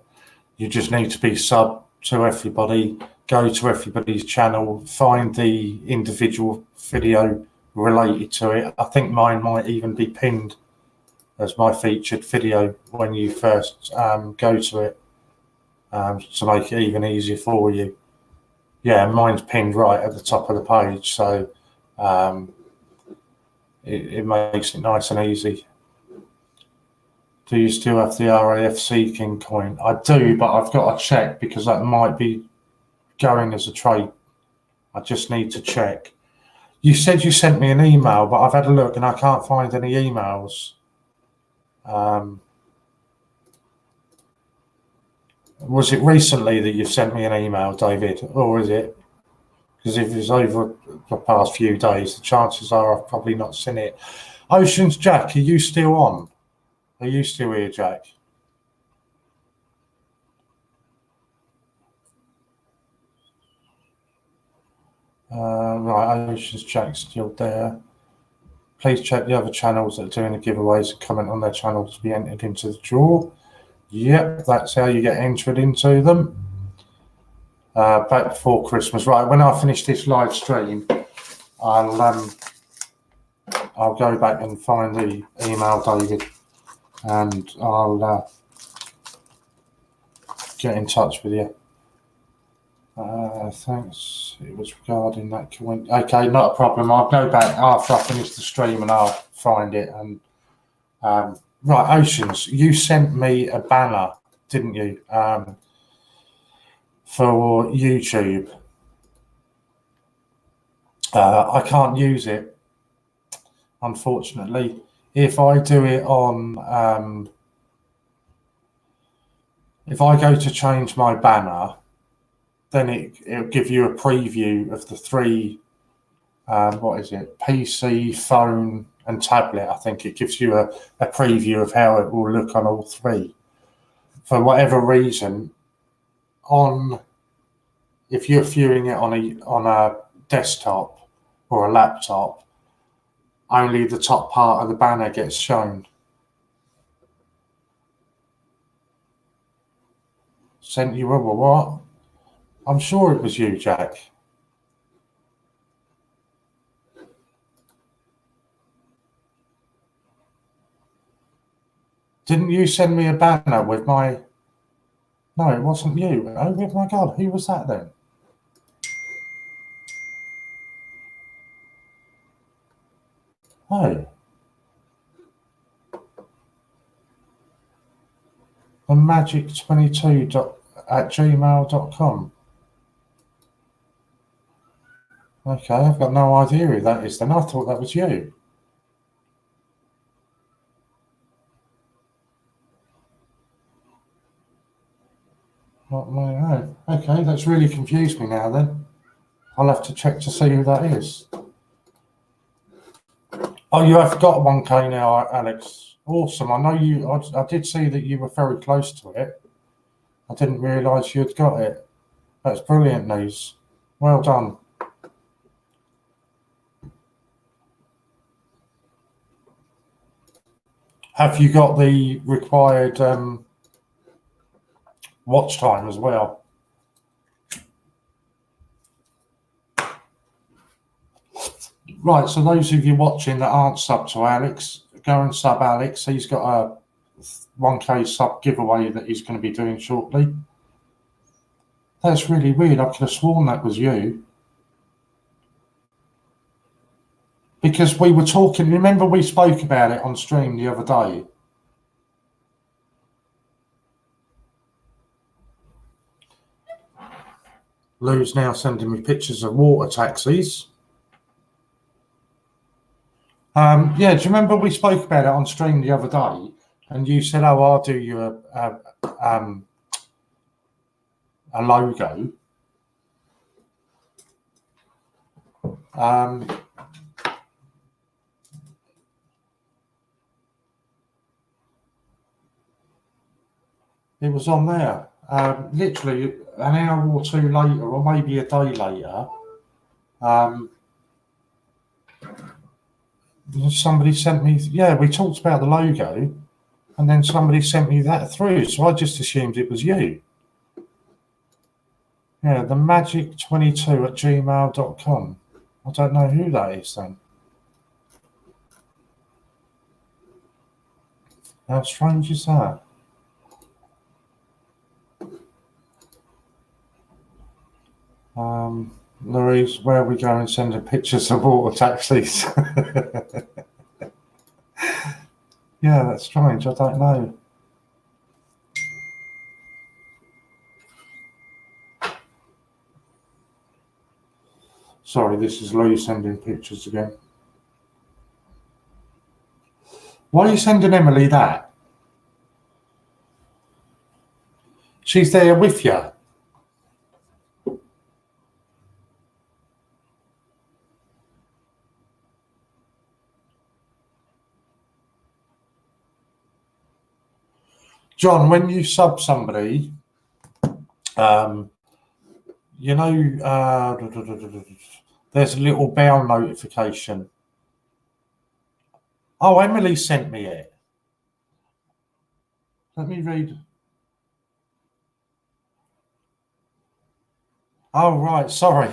you just need to be sub to everybody, go to everybody's channel, find the individual video related to it. I think mine might even be pinned as my featured video when you first go to it, to make it even easier for you. Yeah, mine's pinned right at the top of the page, so it makes it nice and easy. Do you still have the RAFC King coin? I do, but I've got to check because that might be going as a trade. I just need to check. You said you sent me an email, but I've had a look and I can't find any emails. Was it recently that you sent me an email, David, or is it? Because if it's over the past few days, the chances are I've probably not seen it. Oceans Jack, are you still on? Are you still here, Jack? Right, Oceans Jack's still there. Please check the other channels that are doing the giveaways and comment on their channels to be entered into the draw. Yep, that's how you get entered into them. Back before Christmas. Right, when I finish this live stream, I'll go back and find the email, David, and I'll get in touch with you. Thanks. It was regarding that. Okay, not a problem. I'll go back after I finish the stream and I'll find it. And right, Oceans, you sent me a banner, didn't you, for YouTube? I can't use it, unfortunately. If I do it on, if I go to change my banner, then it'll give you a preview of the 3, what is it, PC, phone and tablet. I think it gives you a preview of how it will look on all 3. For whatever reason, if you're viewing it on a desktop or a laptop, only the top part of the banner gets shown. Sent you a what? I'm sure it was you, Jack. Didn't you send me a banner with my... No, it wasn't you. Oh my God, who was that then? Oh. The magic22@gmail.com. Okay, I've got no idea who that is then. I thought that was you. Not my own. Okay, that's really confused me now then. I'll have to check to see who that is. Oh, you have got 1K now, Alex. Awesome. I know you. I did see that you were very close to it. I didn't realise you'd got it. That's brilliant news. Well done. Have you got the required watch time as well? Right, so those of you watching that aren't sub to Alex, go and sub Alex. He's got a 1K sub giveaway that he's going to be doing shortly. That's really weird. I could have sworn that was you. Because we were talking, remember we spoke about it on stream the other day? Lou's now sending me pictures of water taxis. Yeah, do you remember we spoke about it on stream the other day? And you said, "Oh, I'll do you a logo." It was on there. Literally an hour or two later, or maybe a day later. Somebody sent me, yeah, we talked about the logo, and then somebody sent me that through, so I just assumed it was you. Yeah, the magic22@gmail.com. I don't know who that is then. How strange is that? Louise, where are we going sending pictures of water taxis? Yeah, that's strange. I don't know. Sorry, this is Lou sending pictures again. Why are you sending Emily that? She's there with you. John, when you sub somebody, you know, there's a little bell notification. Oh, Emily sent me it. Let me read. Oh, right. Sorry.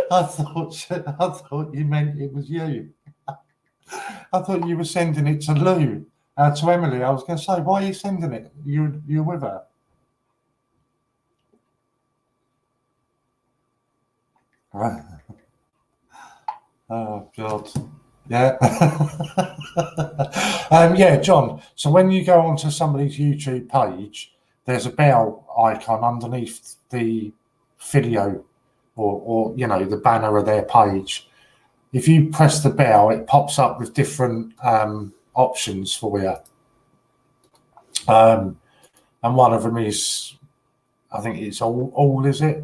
I thought you meant it was you. I thought you were sending it to Lou, to Emily. I was going to say, why are you sending it? You're with her. Right. Oh God. Yeah. Yeah, John. So when you go onto somebody's YouTube page, there's a bell icon underneath the video, or you know, the banner of their page. If you press the bell, it pops up with different options for you. And one of them is, I think it's all is it?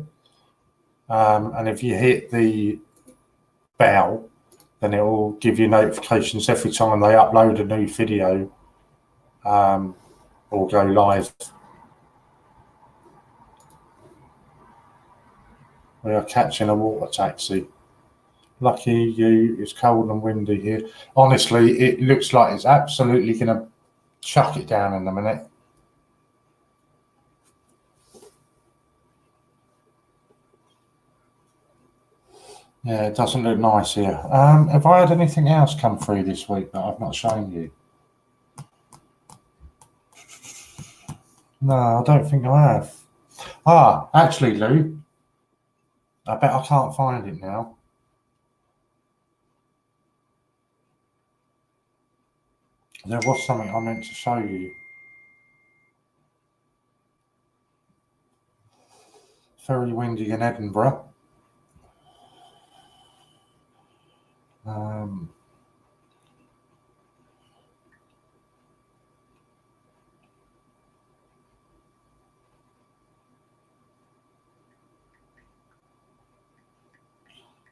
And if you hit the bell, then it will give you notifications every time they upload a new video or go live. We are catching a water taxi. Lucky you, it's cold and windy here. Honestly, it looks like it's absolutely going to chuck it down in a minute. Yeah, it doesn't look nice here. Have I had anything else come through this week that I've not shown you? No, I don't think I have. Ah, actually, Lou, I bet I can't find it now. There was something I meant to show you. Very windy in Edinburgh.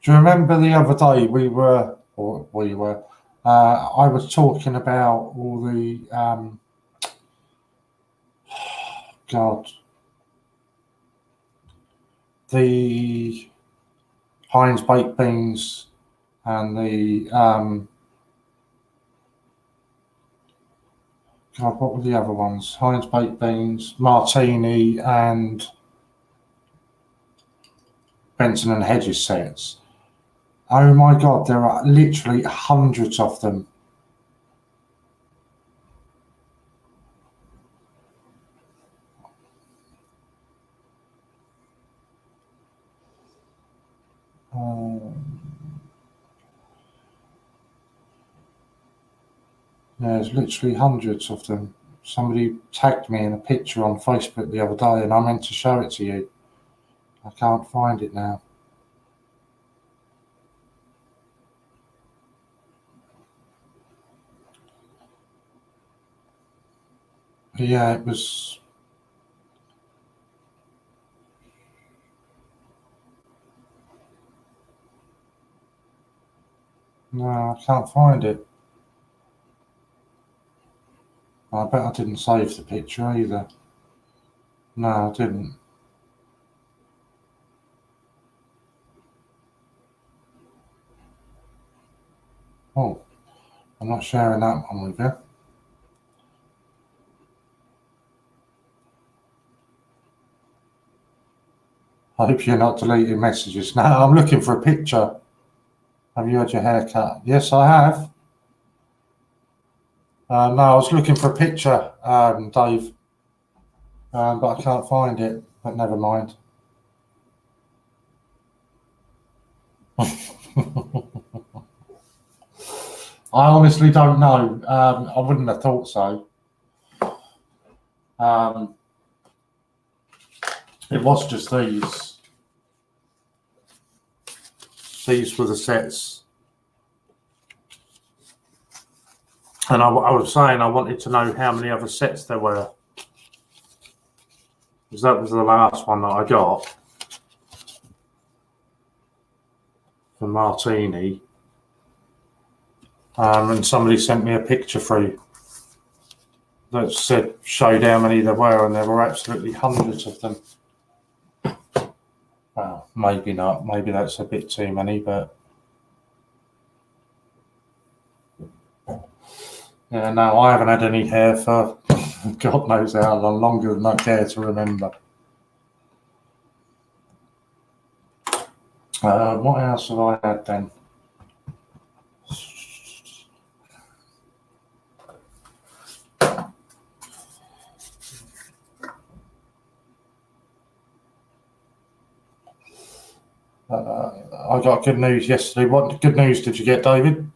Do you remember the other day I was talking about all the, God, the Heinz baked beans and the, God, what were the other ones? Heinz baked beans, martini, and Benson and Hedges sets. Oh my God, there are literally hundreds of them. There's literally hundreds of them. Somebody tagged me in a picture on Facebook the other day and I meant to show it to you. I can't find it now. But yeah, it was. No, I can't find it. I bet I didn't save the picture either. No, I didn't. Oh, I'm not sharing that one with you. I hope you're not deleting messages. No, I'm looking for a picture. Have you had your hair cut? Yes, I have. No, I was looking for a picture, Dave, but I can't find it. But never mind. I honestly don't know. I wouldn't have thought so. It was just these. These were the sets. And I was saying I wanted to know how many other sets there were. Because that was the last one that I got for Martini. And somebody sent me a picture through that said showed how many there were, and there were absolutely hundreds of them. Well, maybe not. Maybe that's a bit too many, but yeah, no, I haven't had any hair for God knows how long, longer than I care to remember. What else have I had then? I got good news yesterday. What good news did you get, David?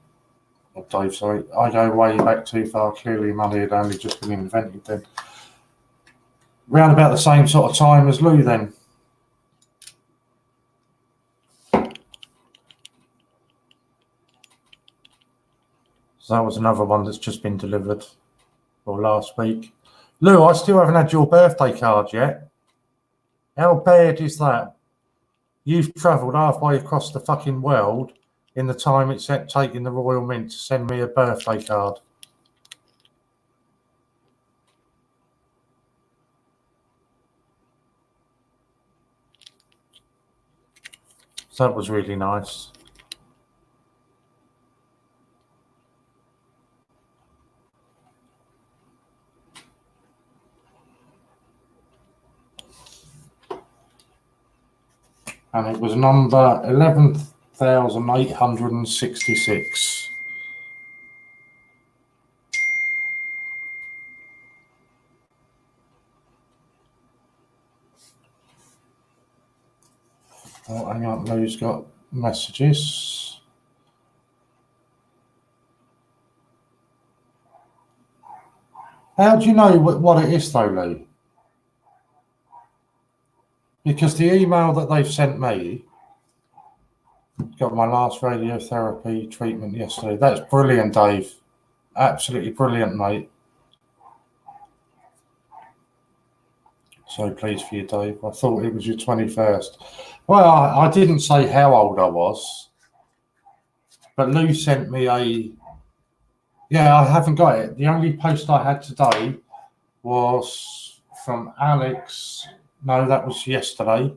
Oh, Dave, sorry. I go way back too far. Clearly, money had only just been invented then. Round about the same sort of time as Lou then. So that was another one that's just been delivered, or last week. Lou, I still haven't had your birthday card yet. How bad is that? You've travelled halfway across the fucking world in the time it's taking the Royal Mint to send me a birthday card. So that was really nice. And it was number 11th 1,866. Oh, hang on, Lou's got messages. How do you know what it is though, Lou? Because the email that they've sent me, got my last radiotherapy treatment yesterday. That's brilliant, Dave. Absolutely brilliant, mate. So pleased for you, Dave. I thought it was your 21st. Well, I didn't say how old I was, but Lou sent me a... Yeah, I haven't got it. The only post I had today was from Alex. No, that was yesterday.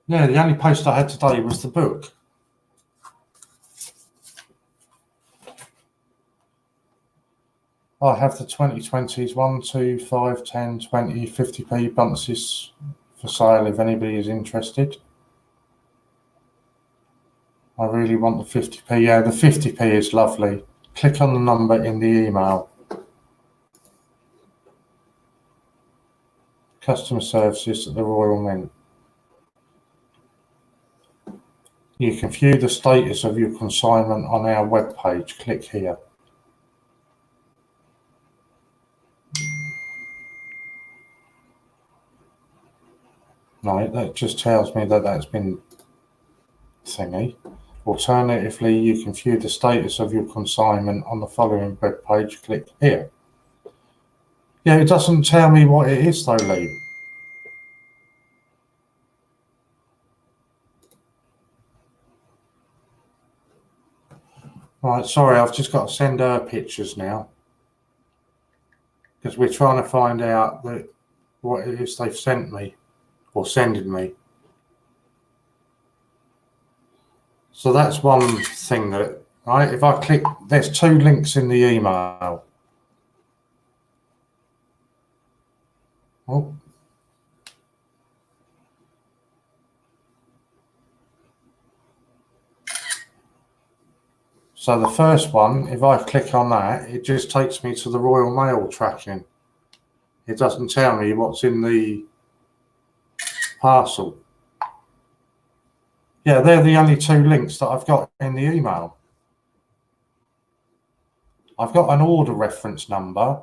Yeah, the only post I had today was the book. I have the 2020s, 1, 2, 5, 10, 20, 50p bunces for sale if anybody is interested. I really want the 50p. Yeah, the 50p is lovely. Click on the number in the email. Customer services at the Royal Mint. You can view the status of your consignment on our webpage. Click here. Right, that just tells me that that's been thingy. Alternatively, you can view the status of your consignment on the following webpage. Click here. Yeah, it doesn't tell me what it is though, Lee. Right, sorry, I've just got to send her pictures now. Because we're trying to find out what it is they've sent me, or sending me. So that's one thing that, right, if I click, there's 2 links in the email. Oh. So the first one, if I click on that, it just takes me to the Royal Mail tracking. It doesn't tell me what's in the parcel. Yeah, they're the only 2 links that I've got in the email. I've got an order reference number,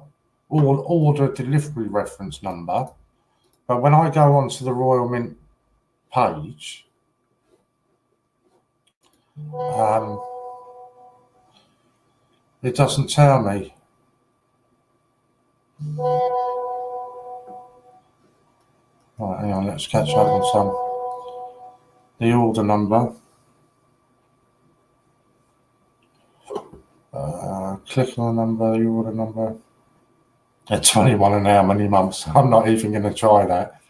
or order delivery reference number, but when I go onto the Royal Mint page, it doesn't tell me. Right, hang on, let's catch up on some. The order number. Click on the number, the order number. At 21 and how many months? I'm not even going to try that.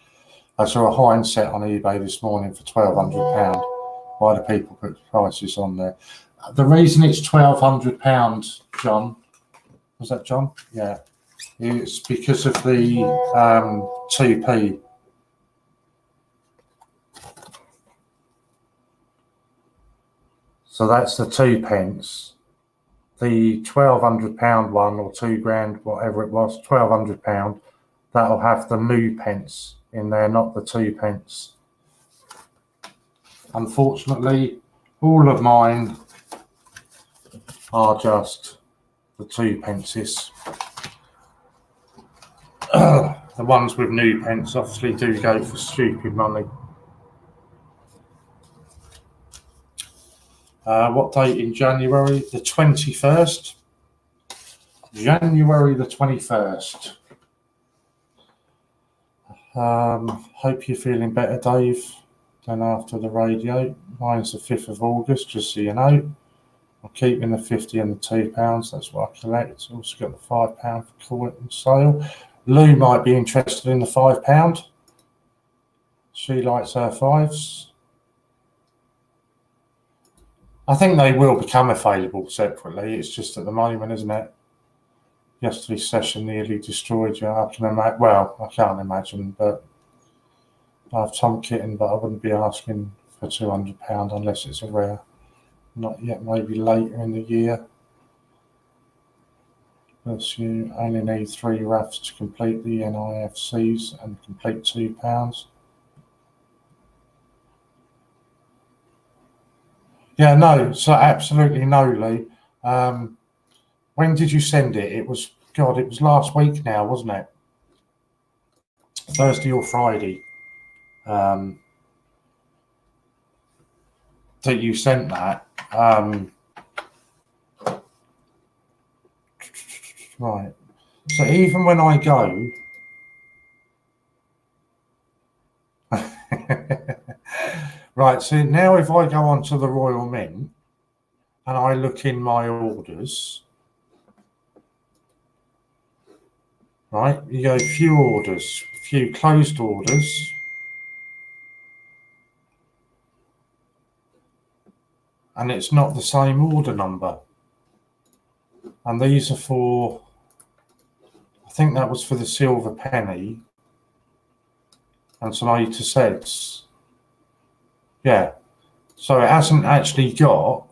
I saw a Heinz set on eBay this morning for £1,200. Why do people put prices on there? The reason it's £1,200, John, was that John? Yeah, it's because of the 2p. So that's the 2 pence. The £1,200 one, or £2,000, whatever it was, £1,200, that'll have the new pence in there, not the 2 pence. Unfortunately, all of mine are just the 2 pences. The ones with new pence obviously do go for stupid money. What date in January? The 21st. January the 21st. Hope you're feeling better, Dave, than after the radio. Mine's the 5th of August, just so you know. I'm keeping the 50 and the £2. That's what I collect. Also got the £5 for call it and sale. Lou might be interested in the £5. She likes her 5s. I think they will become available separately. It's just at the moment, isn't it? Yesterday's session nearly destroyed you. I can imagine. Well, I can't imagine, but I have Tom Kitten, but I wouldn't be asking for £200 unless it's a rare. Not yet, maybe later in the year. Plus you only need 3 RAFs to complete the NIFCs and complete £2. Yeah, no, so absolutely no, Lee. When did you send it? It was, God, it was last week now, wasn't it? Thursday or Friday. That you sent that. Right. So even when I go, right, so now if I go onto the Royal Mint and I look in my orders, right, you go few orders, few closed orders, and it's not the same order number. And these are for, I think that was for the silver penny and some A to Zs. Yeah. So it hasn't actually got,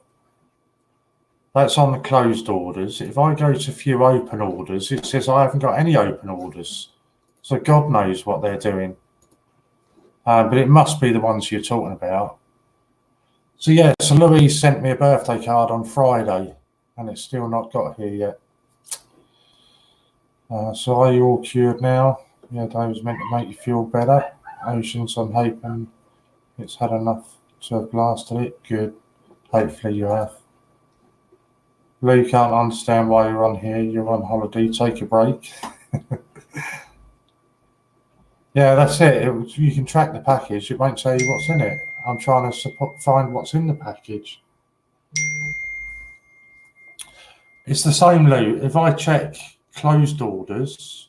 that's on the closed orders. If I go to few open orders, it says I haven't got any open orders. So God knows what they're doing. But it must be the ones you're talking about. So yeah, so Louise sent me a birthday card on Friday and it's still not got here yet. So are you all cured now? Yeah, that was meant to make you feel better. Oceans, I'm hoping it's had enough to have blasted it. Good. Hopefully you have. Lou can't understand why you're on here. You're on holiday. Take a break. Yeah, that's it. You can track the package. It won't tell you what's in it. I'm trying to find what's in the package. It's the same, Lou. If I check closed orders,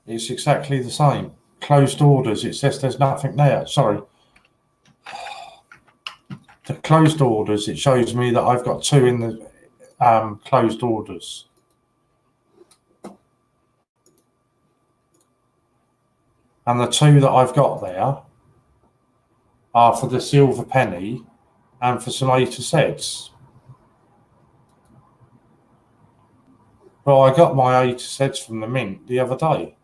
it's exactly the same. Closed orders, it says there's nothing there. Sorry. The closed orders, it shows me that I've got 2 in the closed orders. And the 2 that I've got there are for the silver penny and for some A to Zs. Well, I got my A to Zs from the Mint the other day.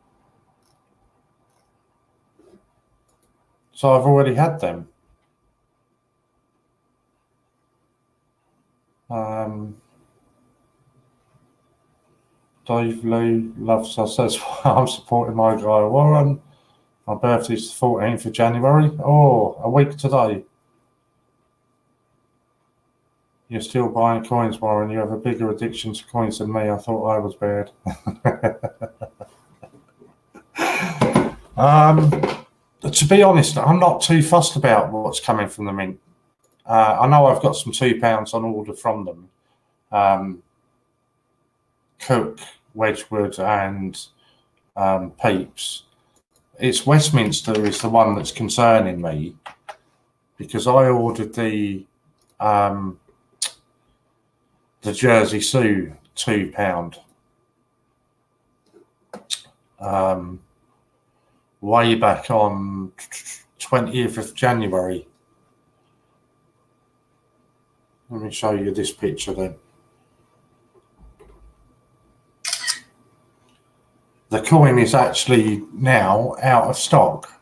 So I've already had them. Dave Lou loves us. That's why I'm supporting my guy Warren. My birthday's the 14th of January. Oh, a week today. You're still buying coins, Warren. You have a bigger addiction to coins than me. I thought I was bad. To be honest, I'm not too fussed about what's coming from the Mint. I know I've got some £2 on order from them. Cook, Wedgwood and Peeps. It's Westminster is the one that's concerning me because I ordered the Jersey Sue £2 way back on 20th of January. Let me show you this picture then. The coin is actually now out of stock,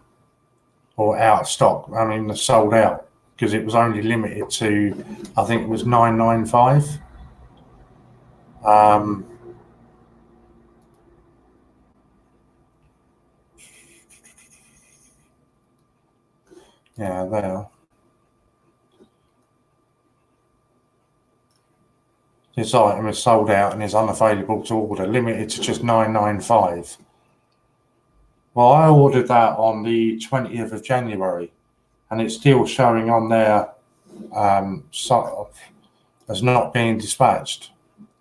or out of stock. I mean, sold out because it was only limited to, I think it was £9.95. Yeah, there. This item is sold out and is unavailable to order, limited to just £9.95. Well, I ordered that on the 20th of January, and it's still showing on there as not being dispatched.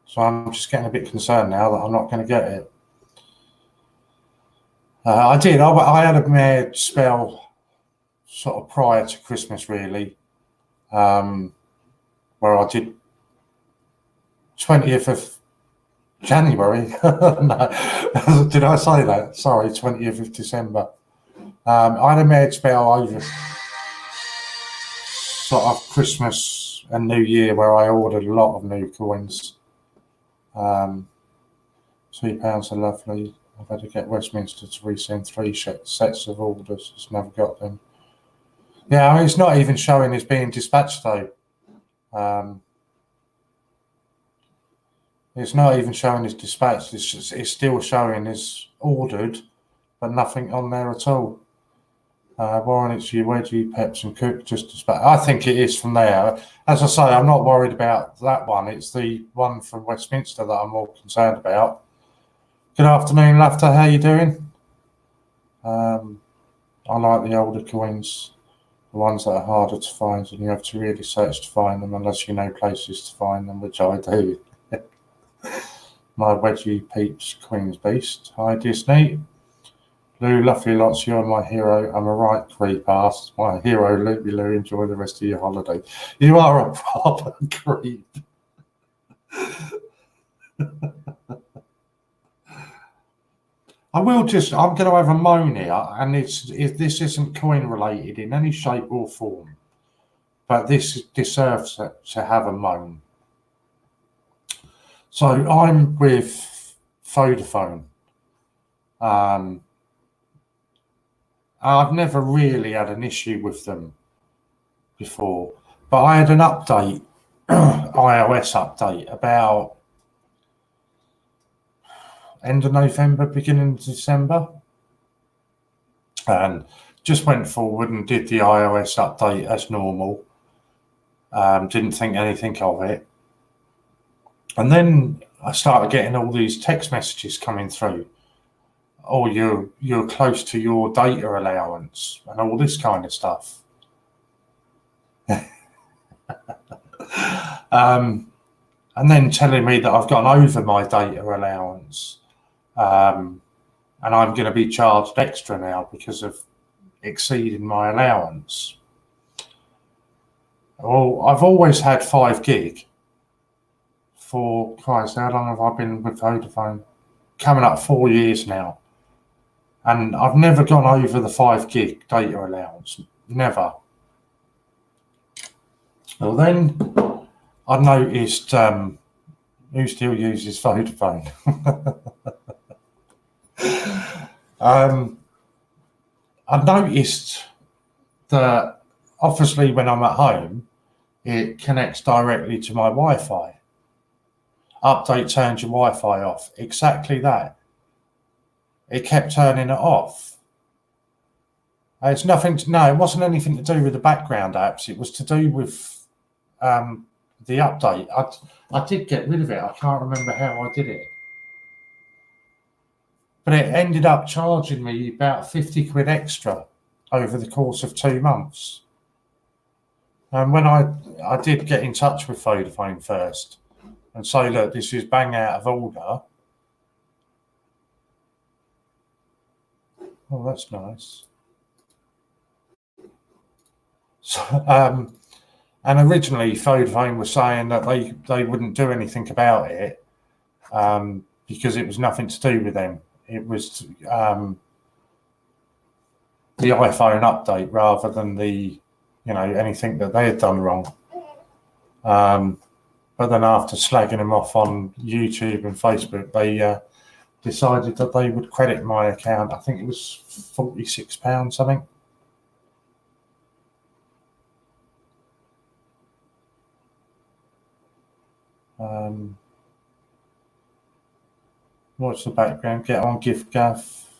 So I'm just getting a bit concerned now that I'm not going to get it. I had a mad spell sort of prior to Christmas, really, where I did 20th of January. No, did I say that? Sorry, 20th of December. I had a mad spell over sort of Christmas and New Year where I ordered a lot of new coins. £2 are lovely. I've had to get Westminster to resend 3 sets of orders. Just never got them. Yeah, I mean, it's not even showing as being dispatched though. It's not even showing as dispatched. It's still showing as ordered, but nothing on there at all. Warren, it's your wedgie, peps and cook just dispatched. I think it is from there. As I say, I'm not worried about that one. It's the one from Westminster that I'm more concerned about. Good afternoon, Laughter. How you doing? I like the older coins, the ones that are harder to find, and you have to really search to find them unless you know places to find them, which I do. My wedgie peeps, Queen's Beast. Hi, Disney. Lou, lovely lots. You're my hero. I'm a right creep ass. My hero, Loopy Lou. Enjoy the rest of your holiday. You are a proper creep. I'm going to have a moan here, and this isn't coin related in any shape or form, but this deserves to have a moan. So I'm with Vodafone. I've never really had an issue with them before, but I had an update, iOS update, about end of November, beginning of December, and just went forward and did the iOS update as normal. Didn't think anything of it. And then I started getting all these text messages coming through. Oh, you're close to your data allowance and all this kind of stuff. And then telling me that I've gone over my data allowance, and I'm going to be charged extra now because of exceeding my allowance. Well, I've always had 5 gig. For Christ, how long have I been with Vodafone? Coming up 4 years now. And I've never gone over the 5 gig data allowance. Never. Well, then I noticed who still uses Vodafone. I noticed that obviously when I'm at home, it connects directly to my Wi-Fi. Update turns your Wi-Fi off. Exactly that. It kept turning it off. It's nothing. No, it wasn't anything to do with the background apps. It was to do with the update. I did get rid of it. I can't remember how I did it, but it ended up charging me about 50 quid extra over the course of 2 months. And when I did get in touch with Vodafone first and say, look, this is bang out of order. Oh, that's nice. So, and originally Vodafone was saying that they wouldn't do anything about it because it was nothing to do with them. It was the iPhone update rather than the, anything that they had done wrong. But then after slagging them off on YouTube and Facebook, they decided that they would credit my account. I think it was £46 something. What's the background? Get on gift gaff.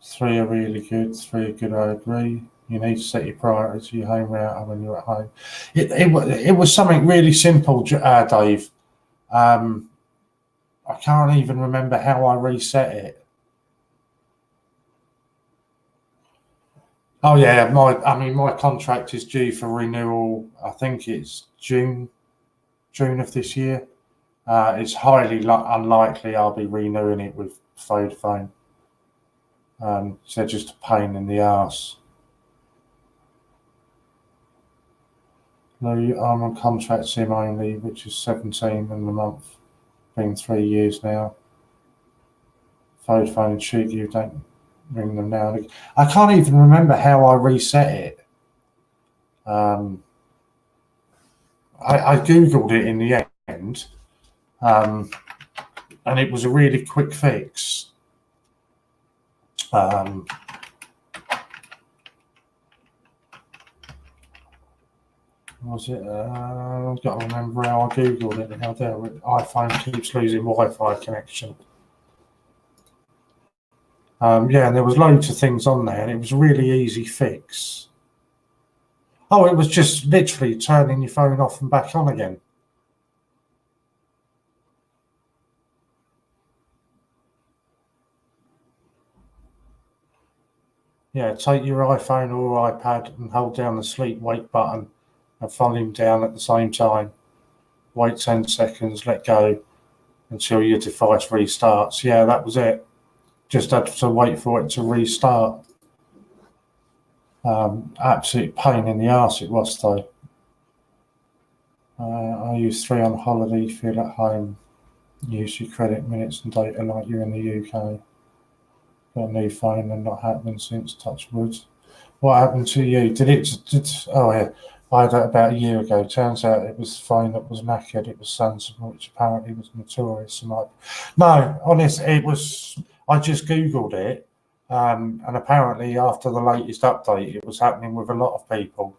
3 are really good. 3 are good. I agree. You need to set your priorities, your home router when you're at home. It was something really simple, Dave. I can't even remember how I reset it. Oh yeah, my contract is due for renewal. I think it's June of this year. It's highly unlikely I'll be renewing it with Vodafone. So just a pain in the arse. No, I'm on contract SIM only, which is 17 in the month. Been 3 years now. Vodafone and Cheek, you don't ring them now. I can't even remember how I reset it. I googled it in the end, and it was a really quick fix. Was it? I've got to remember how I googled it. How their iPhone keeps losing Wi-Fi connection. Yeah, and there was loads of things on there, and it was a really easy fix. Oh, it was just literally turning your phone off and back on again. Yeah, take your iPhone or iPad and hold down the sleep wake button and volume down at the same time. Wait 10 seconds, let go until your device restarts. Yeah, that was it. Just had to wait for it to restart. Absolute pain in the arse it was though. I use 3 on holiday, feel at home, use your credit minutes and data like you're in the UK. Got a new phone and not happening since, touch wood. What happened to you? Oh yeah, I had that about a year ago. Turns out it was the phone that was knackered. It was Samsung, which apparently was notorious. No, honest, it was, I just Googled it. And apparently after the latest update, it was happening with a lot of people.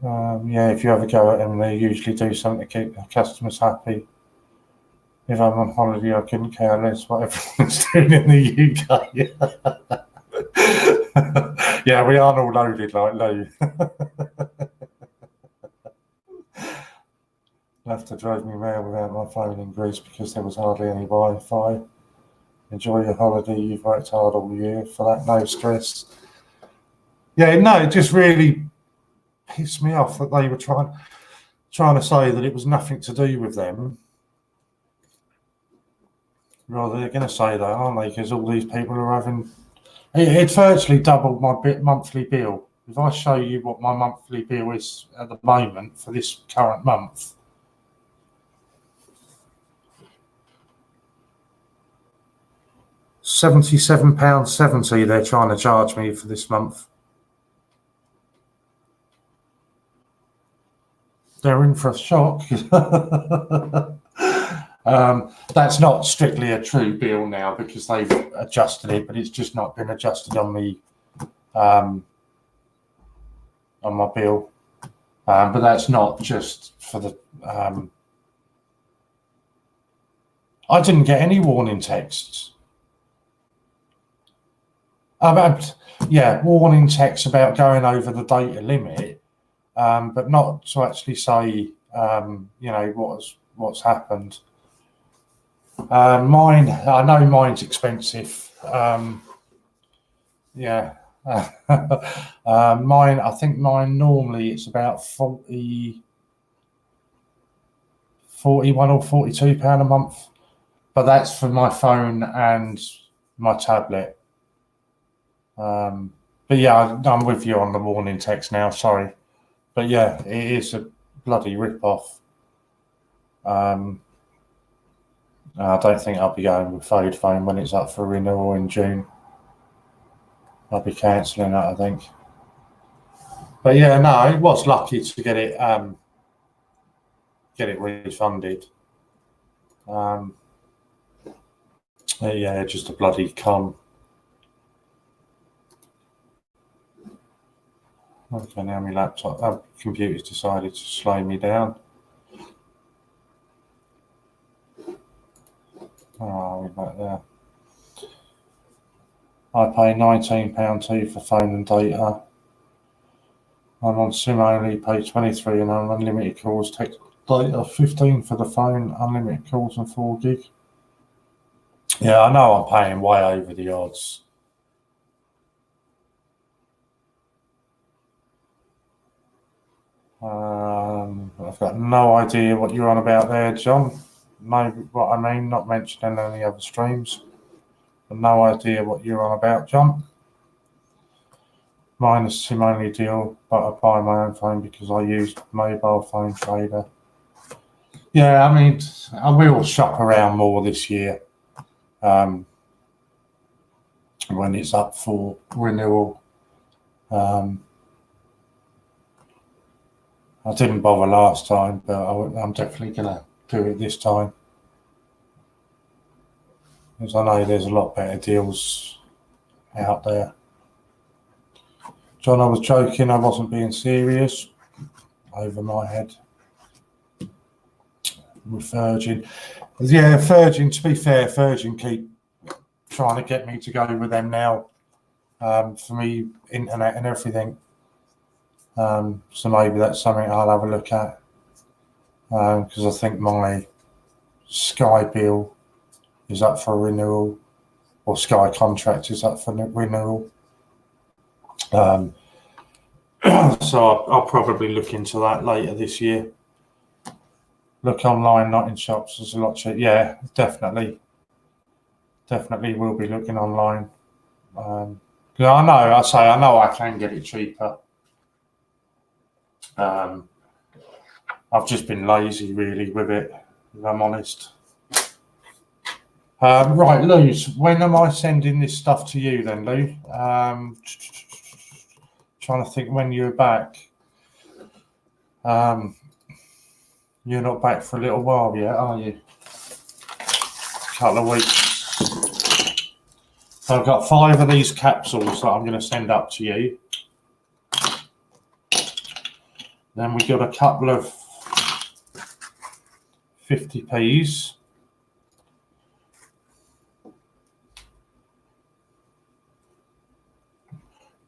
Yeah, if you ever go at them, they usually do something to keep the customers happy. If I'm on holiday, I couldn't care less what everyone's doing in the UK. Yeah, we aren't all loaded like Lou. Left to drive me mad without my phone in Greece because there was hardly any Wi-Fi. Enjoy your holiday. You've worked hard all year for that. No stress. Yeah, no, it just really pissed me off that they were trying to say that it was nothing to do with them. Rather, they're going to say that, aren't they? Because all these people are having. It virtually doubled my monthly bill. If I show you what my monthly bill is at the moment for this current month, £77.70 they're trying to charge me for this month. They're in for a shock. That's not strictly a true bill now because they've adjusted it, but it's just not been adjusted on me on my bill. But that's not just for the. I didn't get any warning texts. Yeah, warning texts about going over the data limit, but not to actually say, what's happened. Mine, I know mine's expensive. Yeah. Mine, I think mine normally it's about 41 or £42 a month, but that's for my phone and my tablet. But yeah, I'm with you on the warning text now, sorry. But yeah, it is a bloody rip-off. I don't think I'll be going with Vodafone when it's up for renewal in June. I'll be cancelling that, I think. But yeah, no, I was lucky to get it refunded. Yeah, just a bloody con. Okay, now my computer's decided to slow me down. Oh, we're back there. I pay £19.2 for phone and data. I'm on SIM only, pay 23 and on unlimited calls, text data, 15 for the phone, unlimited calls and 4 gig. Yeah, I know I'm paying way over the odds. I've got no idea what you're on about there, John. Know what I mean, not mentioning any other streams. No idea what you're on about, John. Mine is SIM only deal, but I buy my own phone because I use mobile phone trader. Yeah, I mean, I will shop around more this year when it's up for renewal. I didn't bother last time, but I'm definitely going to do it this time. Because I know there's a lot better deals out there. John, I was joking. I wasn't being serious. Over my head. With Virgin. Yeah, Virgin, to be fair, Virgin keep trying to get me to go with them now. For me, internet and everything. So maybe that's something I'll have a look at. Because I think my Sky bill is up for renewal, or Sky contract is up for renewal. So I'll probably look into that later this year. Look online, not in shops. There's a lot cheaper. Yeah, definitely will be looking online. I know I can get it cheaper. I've just been lazy really with it, if I'm honest. Right, Lou, when am I sending this stuff to you then, Lou? Trying to think when you're back. You're not back for a little while yet, are you? A couple of weeks. So I've got 5 of these capsules that I'm going to send up to you. Then we got a couple of 50p's.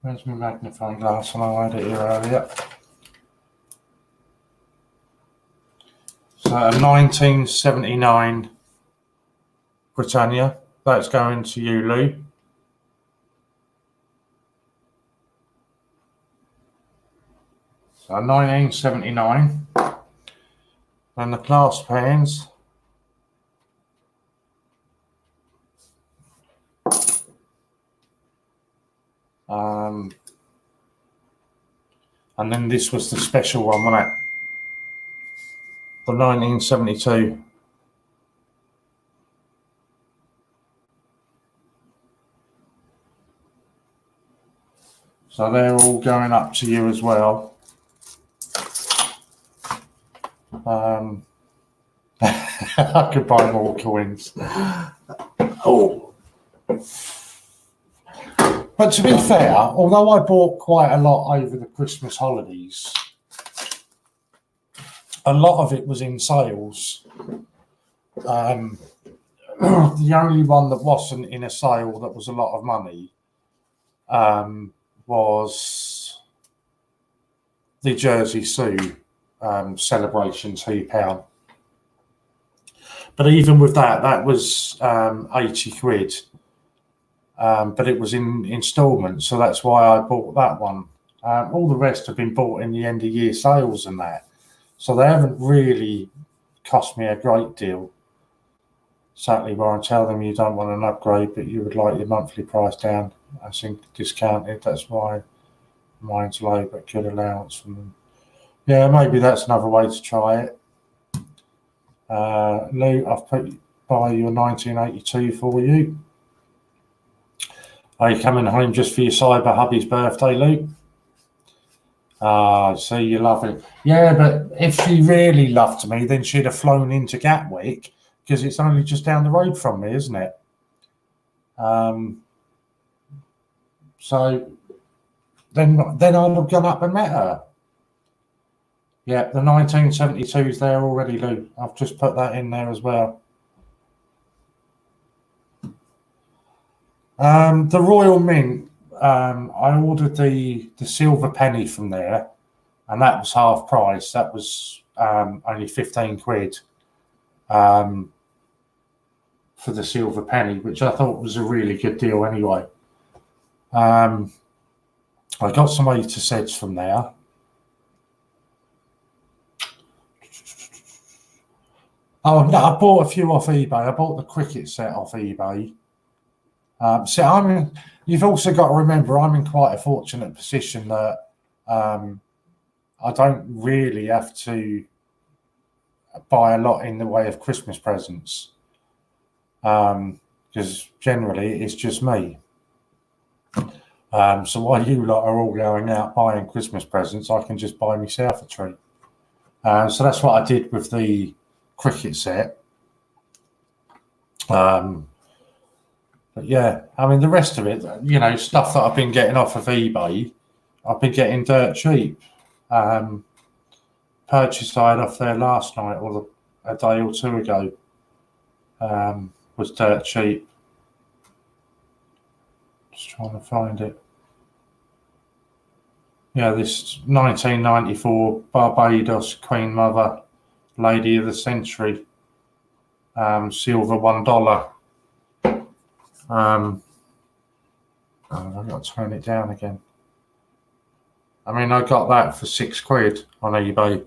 Where's my magnifying glass? And I had it here earlier. So a 1979 Britannia. That's going to you, Lou. So 1979. And the clasp pans. And then this was the special one, wasn't it? The 1972. So they're all going up to you as well. I could buy more coins. Oh. But to be fair, although I bought quite a lot over the Christmas holidays, a lot of it was in sales. The only one that wasn't in a sale that was a lot of money was the Jersey Sue celebration £2. But even with that, that was 80 quid. But it was in instalments, so that's why I bought that one. All the rest have been bought in the end of year sales and that. So they haven't really cost me a great deal. Certainly where I tell them you don't want an upgrade, but you would like your monthly price down, I think discounted. That's why mine's low, but good allowance from them. Yeah, maybe that's another way to try it. Lou, I've put by your 1982 for you. Are you coming home just for your cyber hubby's birthday, Lou? See, you love it. Yeah, but if she really loved me, then she'd have flown into Gatwick, because it's only just down the road from me, isn't it? So then I'd have gone up and met her. Yeah, the 1972 is there already, Lou. I've just put that in there as well. The Royal Mint, I ordered the silver penny from there, and that was half price. That was only 15 quid for the silver penny, which I thought was a really good deal anyway. I got some A to Zs from there. Oh no, I bought a few off eBay. I bought the cricket set off eBay. So you've also got to remember I'm in quite a fortunate position that I don't really have to buy a lot in the way of Christmas presents, because generally it's just me. So while you lot are all going out buying Christmas presents, I can just buy myself a treat. So that's what I did with the cricket set. But yeah, I mean, the rest of it, stuff that I've been getting off of eBay, I've been getting dirt cheap. Purchase I had off there last night or a day or two ago was dirt cheap. Just trying to find it. Yeah, this 1994 Barbados Queen Mother Lady of the Century, silver $1. I've got to turn it down again. I mean, I got that for £6 on eBay.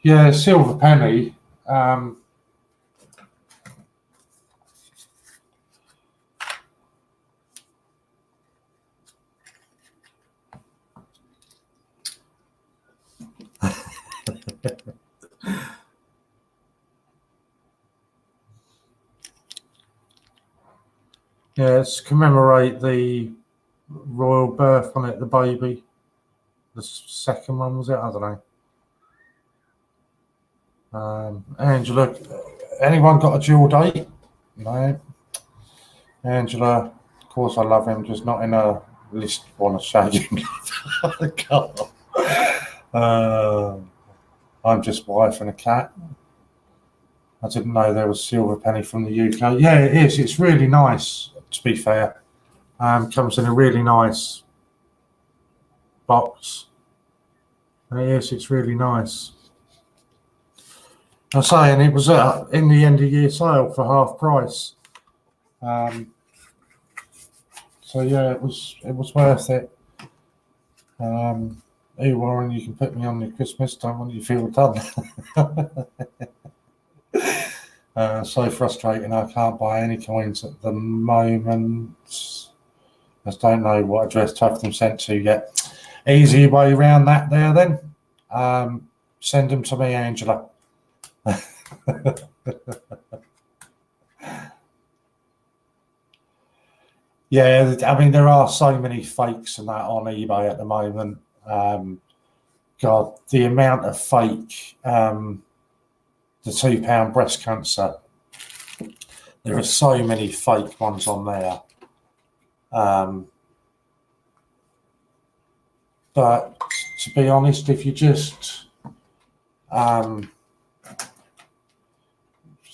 Yeah, silver penny. Yeah, it's commemorate the royal birth on it, the baby. The second one, was it? I don't know. Angela, anyone got a dual date? No. Angela, of course I love him, just not in a list want to show you. I'm just wife and a cat. I didn't know there was silver penny from the UK. Yeah, it is. It's really nice, to be fair. Comes in a really nice box. And it's really nice. I say, and it was in the end of year sale for half price. So yeah, it was worth it. Hey Warren, you can put me on the Christmas time when you feel done. So frustrating. I can't buy any coins at the moment. I just don't know what address to have them sent to yet. Easy way around that there then. Send them to me, Angela. Yeah, I mean, there are so many fakes and that on eBay at the moment. God, the amount of fake, the £2 breast cancer. There are so many fake ones on there. But to be honest, if you just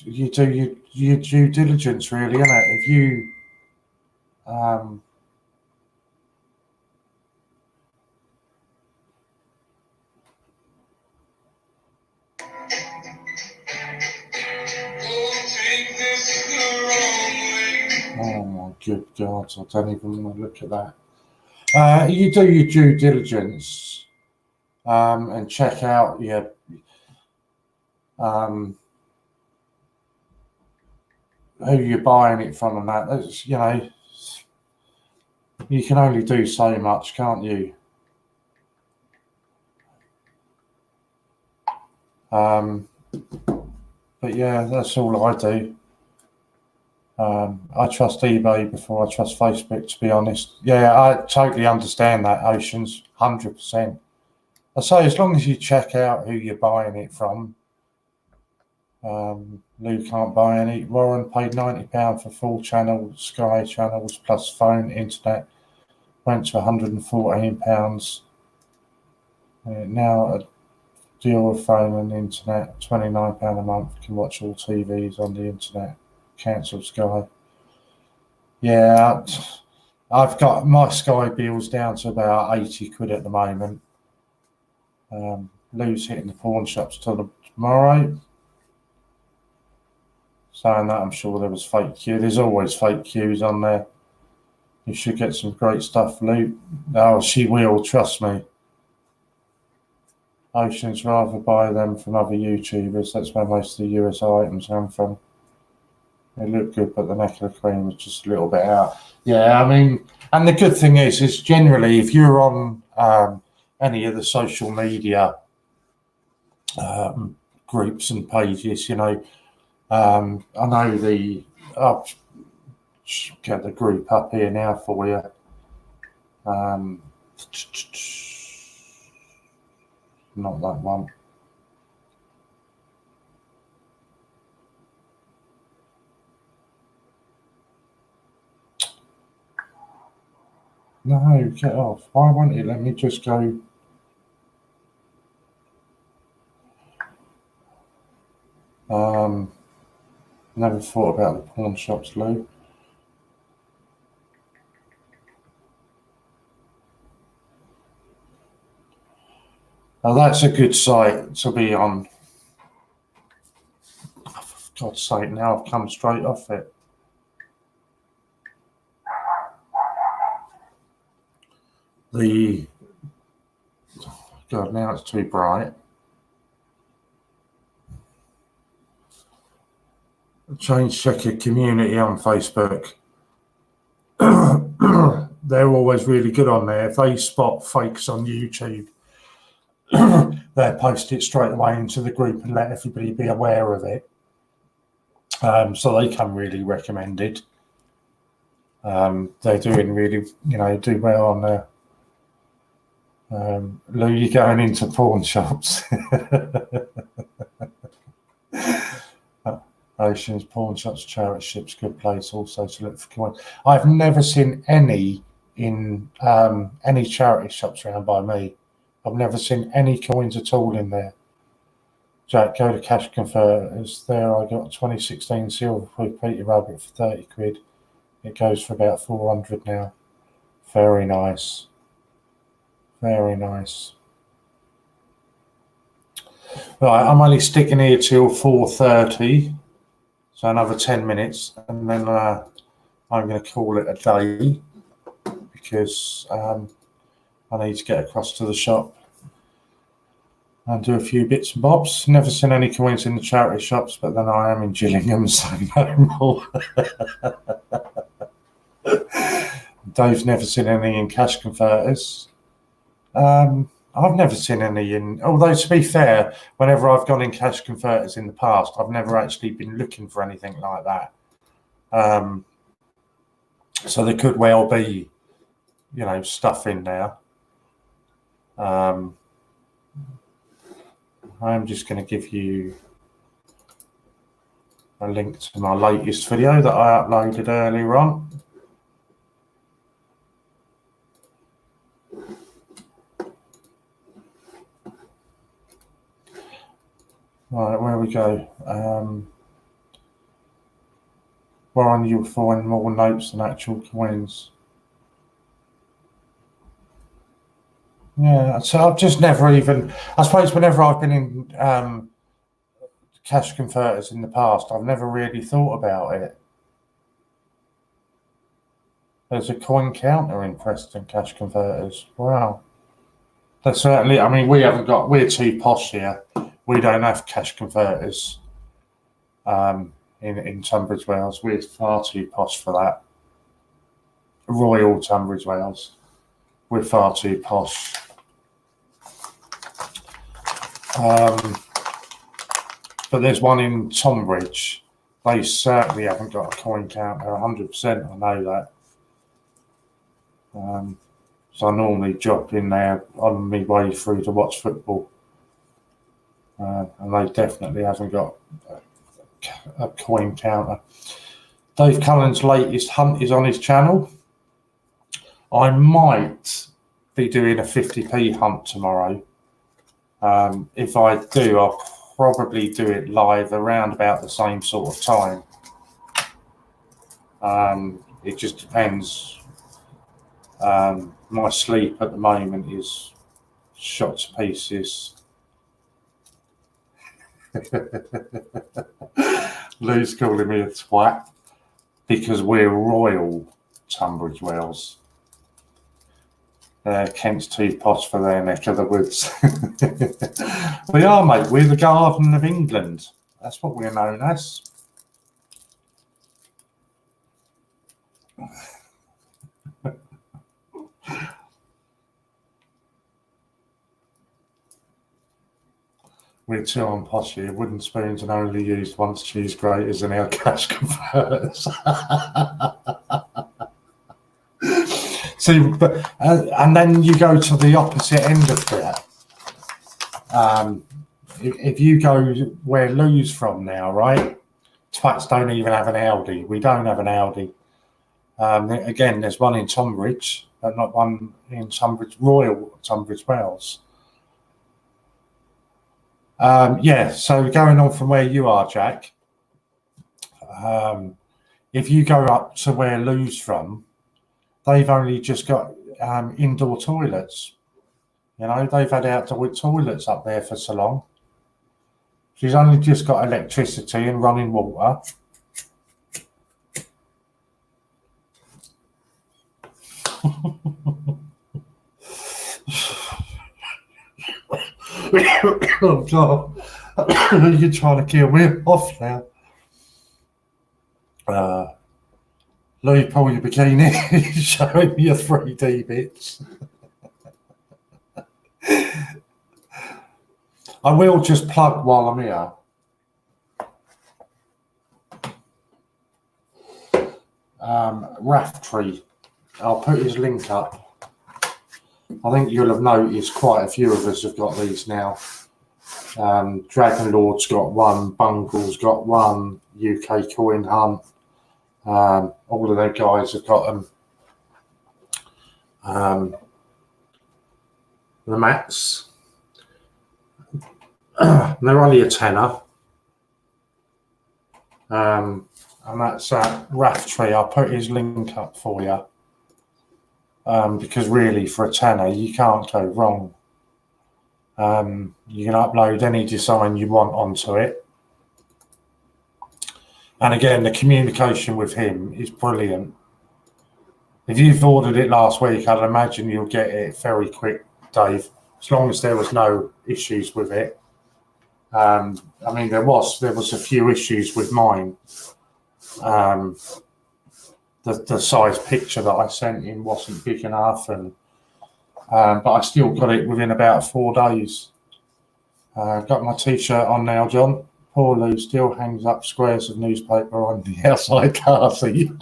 you do your due diligence, really, innit? If you oh my good God, I don't even want to look at that. You do your due diligence and check out your who you're buying it from and that. That's, you can only do so much, can't you? But yeah, that's all I do. I trust eBay before I trust Facebook, to be honest. Yeah, I totally understand that, Oceans, 100%. I say, as long as you check out who you're buying it from. Lou can't buy any. Warren paid £90 for full channel Sky channels plus phone, internet. Went to £114. Now a deal of phone and internet, £29 a month. Can watch all TVs on the internet. Cancel Sky. Yeah, I've got my Sky bills down to about £80 at the moment. Lou's hitting the pawn shops till tomorrow. Saying that, I'm sure there was fake queue. There's always fake queues on there. You should get some great stuff, Lou. Oh, she will, trust me. Oceans rather buy them from other YouTubers. That's where most of the US items come from. It looked good, but the neck of the queen was just a little bit out. Yeah, I mean, and the good thing is generally if you're on any of the social media groups and pages, you know, I know I'll get the group up here now for you. Not that one. No, get off. Why won't it let me just go? Never thought about the pawn shops, Lou. Oh, that's a good site to be on. Oh, for God's sake, now I've come straight off it. God, now it's too bright. Change Checker community on Facebook. They're always really good on there. If they spot fakes on YouTube, they post it straight away into the group and let everybody be aware of it. So they come really recommended. They're doing really, you know, do well on there. Lou, you're going into pawn shops. Oceans, pawn shops, charity ships, good place also to look for coins. I've never seen any in any charity shops around by me. I've never seen any coins at all in there. Jack, go to Cash Converters. There I got 2016 silver proof Peter Rabbit for 30 quid. It goes for about 400 now. Very nice. Very nice. Right, I'm only sticking here till 4:30. So another 10 minutes, and then I'm going to call it a day because I need to get across to the shop and do a few bits and bobs. Never seen any coins in the charity shops, but then I am in Gillingham, so no more. Dave's never seen any in Cash Converters. I've never seen any in, although to be fair, whenever I've gone in Cash Converters in the past, I've never actually been looking for anything like that. So there could well be, you know, stuff in there. I'm just going to give you a link to my latest video that I uploaded earlier on. Right, where we go. Whereon you'll find more notes than actual coins. Yeah, so I've just never even, I suppose whenever I've been in Cash Converters in the past, I've never really thought about it. There's a coin counter in Preston Cash Converters. Wow. That's certainly, I mean, we're too posh here. We don't have Cash Converters in Tunbridge Wells. We're far too posh for that. Royal Tunbridge Wells. We're far too posh. But there's one in Tonbridge. They certainly haven't got a coin counter, 100%, I know that. So I normally drop in there on my way through to watch football. And they definitely haven't got a coin counter. Dave Cullen's latest hunt is on his channel. I might be doing a 50p hunt tomorrow. If I do, I'll probably do it live around about the same sort of time. It just depends. My sleep at the moment is shot to pieces. Lou's calling me a twat because we're Royal Tunbridge Wells. Kent's too posh for their neck of the woods. We are, mate. We're the Garden of England. That's what we're known as. We're too on posh here. Wooden spoons and only used once, cheese graters and our cash converters. See, but and then you go to the opposite end of that. If you go where Lou's from now, right? Twats don't even have an Aldi. We don't have an Aldi. Again, there's one in Tonbridge, but not one in Tunbridge Royal, Tunbridge Wells. Yeah, so going on from where you are, Jack, if you go up to where Lou's from, they've only just got indoor toilets. You know, they've had outdoor toilets up there for so long. She's only just got electricity and running water. Oh God, you're trying to kill me off now. Louis, pull your bikini, showing me your 3D bits. I will just plug while I'm here. Raftree, I'll put his link up. I think you'll have noticed quite a few of us have got these now. Dragon Lord's got one, Bungle's got one, UK Coin Hunt. All of their guys have got them. The mats. They're only a tenner. And that's Raftree. I'll put his link up for you. Because really, for a tenner, you can't go wrong. You can upload any design you want onto it. And again, the communication with him is brilliant. If you've ordered it last week, I'd imagine you'll get it very quick, Dave, as long as there was no issues with it. I mean, there was a few issues with mine. The size picture that I sent in wasn't big enough, and but I still got it within about 4 days. Got my T-shirt on now, John. Poor Lou still hangs up squares of newspaper on the outside car seat.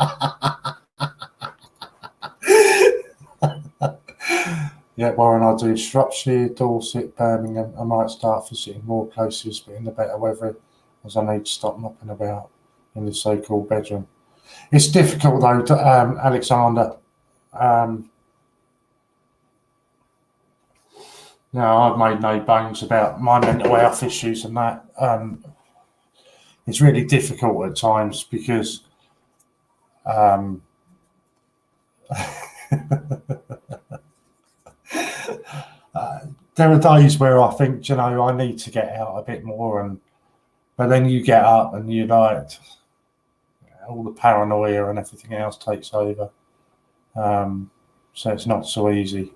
Yeah, Warren, I do Shropshire, Dorset, Birmingham. I might start visiting more places, but in the better weather, as I need to stop mopping about in the so-called bedroom. It's difficult though, Alexander. I've made no bones about my mental health issues and that. It's really difficult at times because there are days where I think, I need to get out a bit more, but then you get up and you like all the paranoia and everything else takes over. So it's not so easy.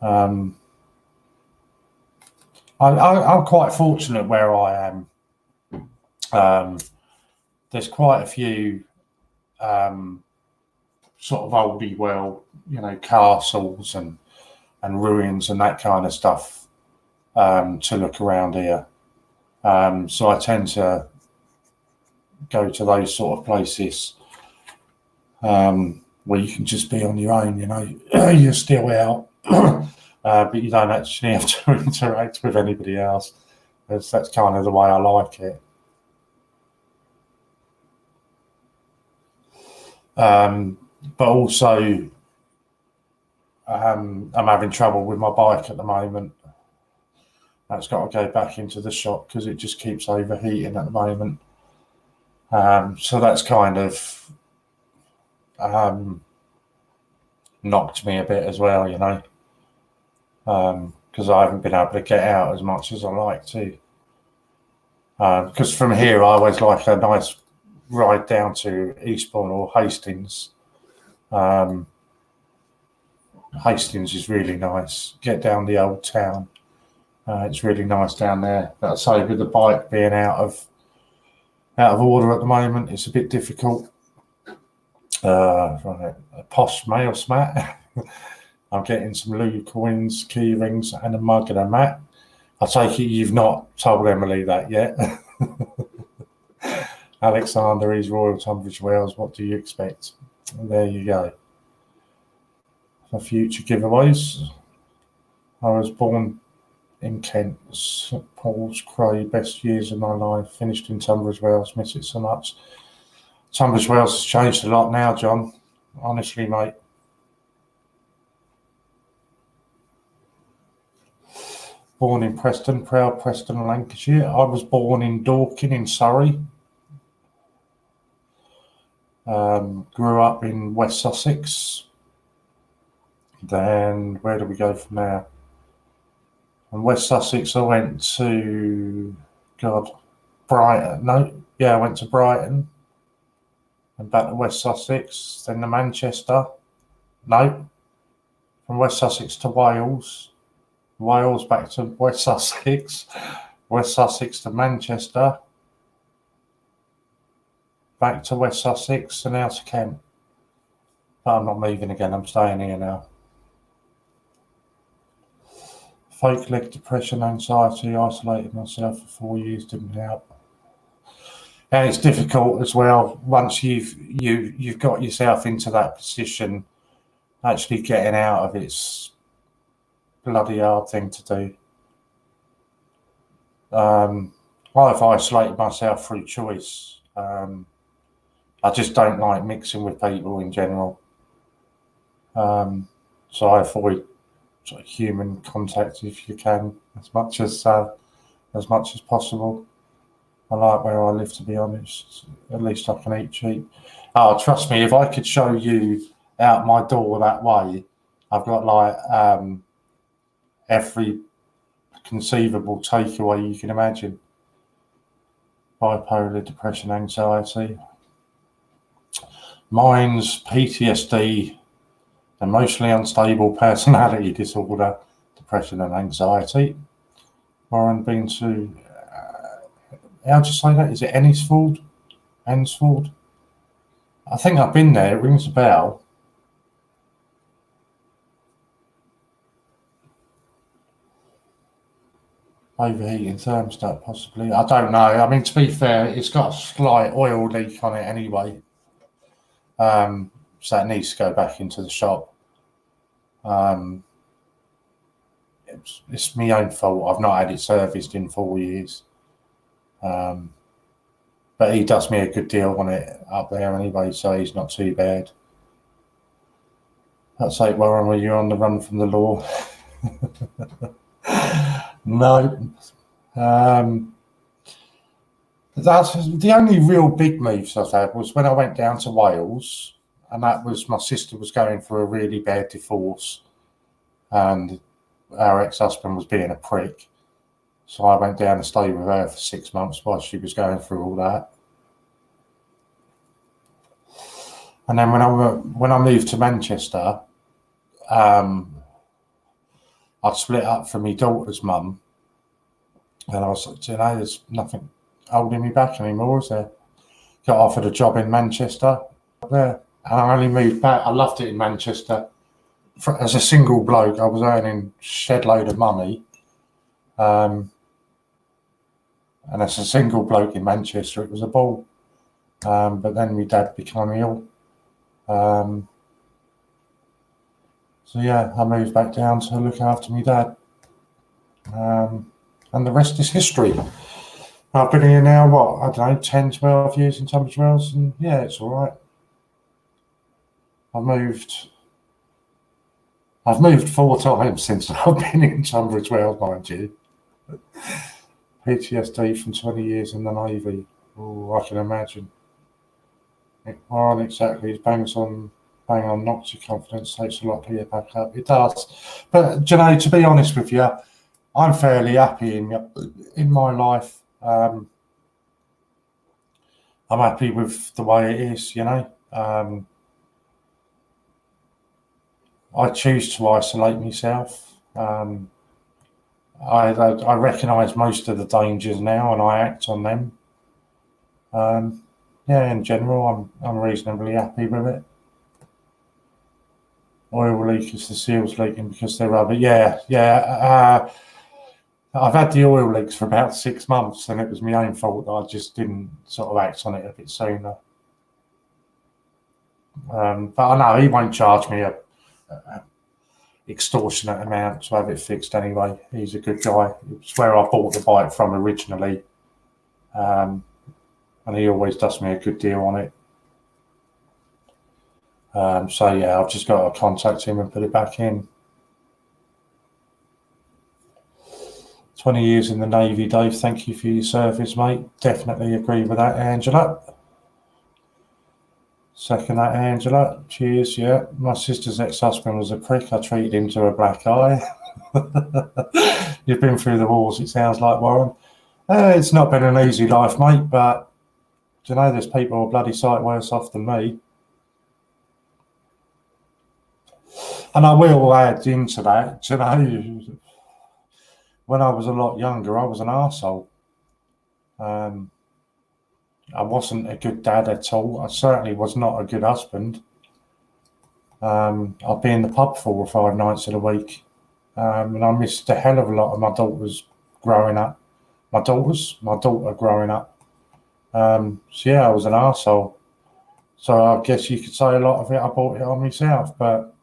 I'm quite fortunate where I am. There's quite a few sort of oldie world, castles and ruins and that kind of stuff to look around here. So I tend to go to those sort of places where you can just be on your own, you're still out, but you don't actually have to interact with anybody else. That's kind of the way I like it. But also, I'm having trouble with my bike at the moment. That's got to go back into the shop because it just keeps overheating at the moment. So that's kind of knocked me a bit as well, because I haven't been able to get out as much as I like to. Because from here, I always like a nice ride down to Eastbourne or Hastings. Hastings is really nice. Get down the old town. It's really nice down there. But I say with the bike being out of order at the moment, it's a bit difficult. Right, a posh mail smat. I'm getting some Lou coins, key rings, and a mug and a mat. I take it you've not told Emily that yet. Alexander is Royal Tunbridge Wells. What do you expect? And there you go. For future giveaways, I was born in Kent, St Paul's, Cray, best years of my life. Finished in Tunbridge Wells, miss it so much. Tunbridge Wells has changed a lot now, John. Honestly, mate. Born in Preston, proud Preston, Lancashire. I was born in Dorking in Surrey. Grew up in West Sussex. Then where do we go from there? From West Sussex, I went to Brighton. I went to Brighton and back to West Sussex. Then to Manchester. From West Sussex to Wales. Wales back to West Sussex. West Sussex to Manchester. Back to West Sussex and now to Kent. But I'm not moving again. I'm staying here now. Fake leg depression, anxiety, isolated myself for 4 years, didn't help. And it's difficult as well once you've got yourself into that position. Actually getting out of it's bloody hard thing to do. I've isolated myself through choice. I just don't like mixing with people in general. So I avoid human contact if you can, as much as possible. I like where I live, to be honest. At least I can eat cheap. Oh, trust me, if I could show you out my door that way, I've got like every conceivable takeaway you can imagine. Bipolar, depression, anxiety. Mine's PTSD, emotionally unstable personality disorder, depression and anxiety. Warren been to, how do you say that? Is it Ennisford? Ensford? I think I've been there, it rings a bell. Overheating thermostat, possibly. I don't know. I mean, to be fair, it's got a slight oil leak on it anyway. So it needs to go back into the shop. It's my own fault. I've not had it serviced in 4 years. But he does me a good deal on it up there anyway, so he's not too bad. That's like, Warren, were you on the run from the law? No. That's the only real big moves I've had was when I went down to Wales, and that was my sister was going through a really bad divorce, and our ex-husband was being a prick. So I went down to stay with her for 6 months while she was going through all that. And then when I moved to Manchester, I'd split up from my daughter's mum, and I was like, there's nothing holding me back anymore, is there? Got offered a job in Manchester there, and I only moved back. I loved it in Manchester. As a single bloke, I was earning a shed load of money, and as a single bloke in Manchester, it was a ball. But then my dad became ill. So yeah, I moved back down to look after my dad. And the rest is history. I've been here now, I don't know, 10, 12 years in Tunbridge Wells, and yeah, it's all right. I've moved 4 times since I've been in Tunbridge Wells, mind you. PTSD from 20 years in the Navy. Oh, I can imagine. Well, exactly. It bang on, knocks your confidence, takes a lot to get back up. It does. But, to be honest with you, I'm fairly happy in my life. I'm happy with the way it is, I choose to isolate myself. I recognise most of the dangers now, and I act on them. In general, I'm reasonably happy with it. Oil leak is the seals leaking because they're rubber. Yeah. I've had the oil leaks for about 6 months, and it was my own fault. I just didn't sort of act on it a bit sooner. But I know he won't charge me a extortionate amount to have it fixed anyway. He's a good guy. It's where I bought the bike from originally, and he always does me a good deal on it. So yeah, I've just got to contact him and put it back in. 20 years in the Navy, Dave. Thank you for your service, mate. Definitely agree with that, Angela. Second that, Angela. Cheers, yeah. My sister's ex-husband was a prick. I treated him to a black eye. You've been through the wars, it sounds like, Warren. It's not been an easy life, mate, but do you know, there's people who are bloody sight worse off than me. And I will add into that, you know, when I was a lot younger, I was an arsehole. I wasn't a good dad at all. I certainly was not a good husband. I'd be in the pub 4 or 5 nights of the week, and I missed a hell of a lot of my daughters growing up. My daughter growing up. So yeah, I was an arsehole. So I guess you could say a lot of it, I bought it on myself, but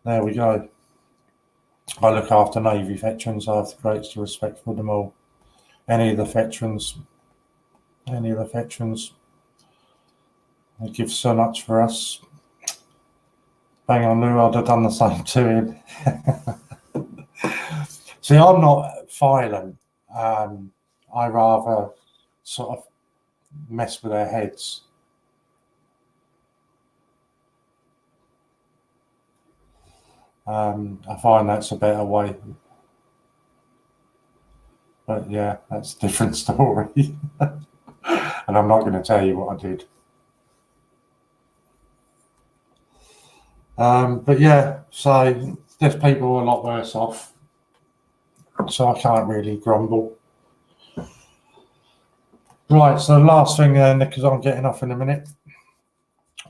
there we go. I look after Navy veterans. I have the greatest respect for them all. Any of the veterans, they give so much for us. Bang on, Lou, I'd have done the same to him. See, I'm not violent. I rather sort of mess with their heads. I find that's a better way. But yeah, that's a different story. And I'm not going to tell you what I did. But yeah, so there's people a lot worse off. So I can't really grumble. Right, so the last thing then, because I'm getting off in a minute.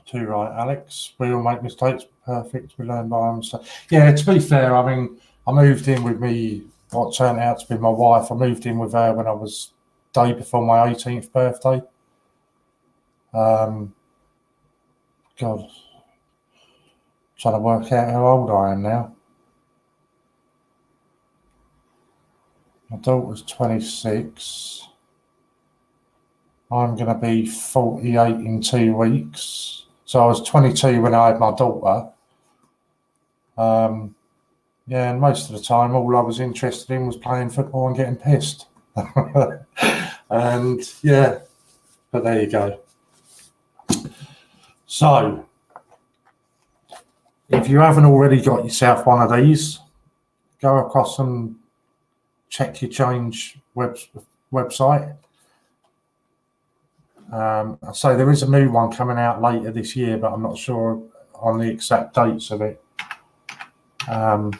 Too right, Alex. We all make mistakes. Perfect. We learn by our mistakes. Yeah, to be fair, I mean, I moved in with me, what turned out to be my wife. I moved in with her when I was day before my 18th birthday. God, trying to work out how old I am now. My daughter's 26. I'm going to be 48 in 2 weeks. So I was 22 when I had my daughter. Yeah, and most of the time, all I was interested in was playing football and getting pissed. And yeah, but there you go. So, if you haven't already got yourself one of these, go across and check your change website. So there is a new one coming out later this year, but I'm not sure on the exact dates of it. But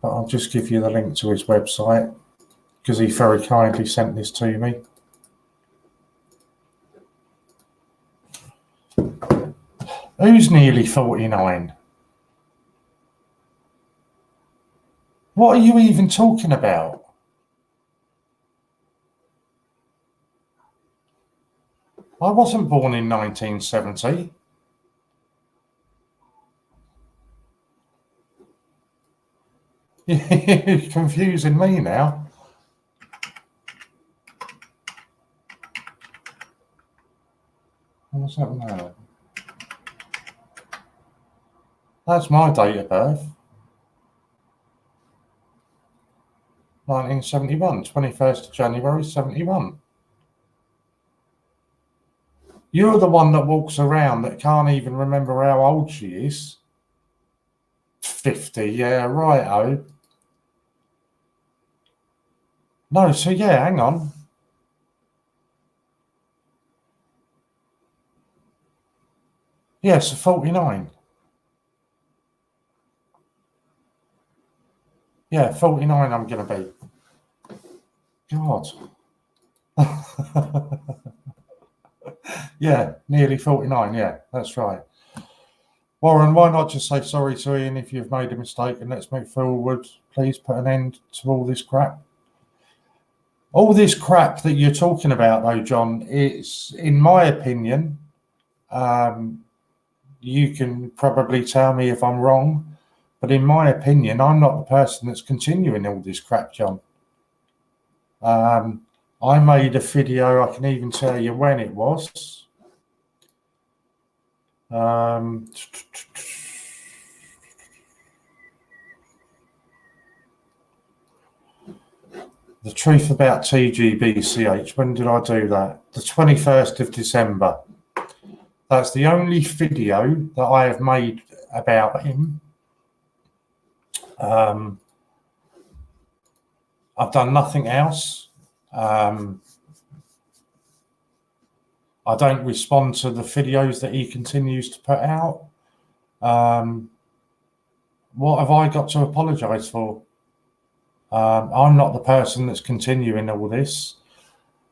I'll just give you the link to his website because he very kindly sent this to me. Who's nearly 49? What are you even talking about? I wasn't born in 1970. You're confusing me now. What's that now? That's my date of birth. 1971, 21st of January, 71. You're the one that walks around that can't even remember how old she is. 50, yeah, righto. No, so yeah, hang on. Yeah, so 49. Yeah, 49 I'm going to be. God. Yeah, nearly 49, yeah, that's right. Warren, why not just say sorry to Ian if you've made a mistake and let's move forward? Please put an end to all this crap. All this crap that you're talking about, though, John, it's, in my opinion, you can probably tell me if I'm wrong, but in my opinion, I'm not the person that's continuing all this crap, John. I made a video, I can even tell you when it was. The truth about TGBCH, when did I do that? The 21st of December. That's the only video that I have made about him. I've done nothing else. I don't respond to the videos that he continues to put out. What have I got to apologise for? I'm not the person that's continuing all this.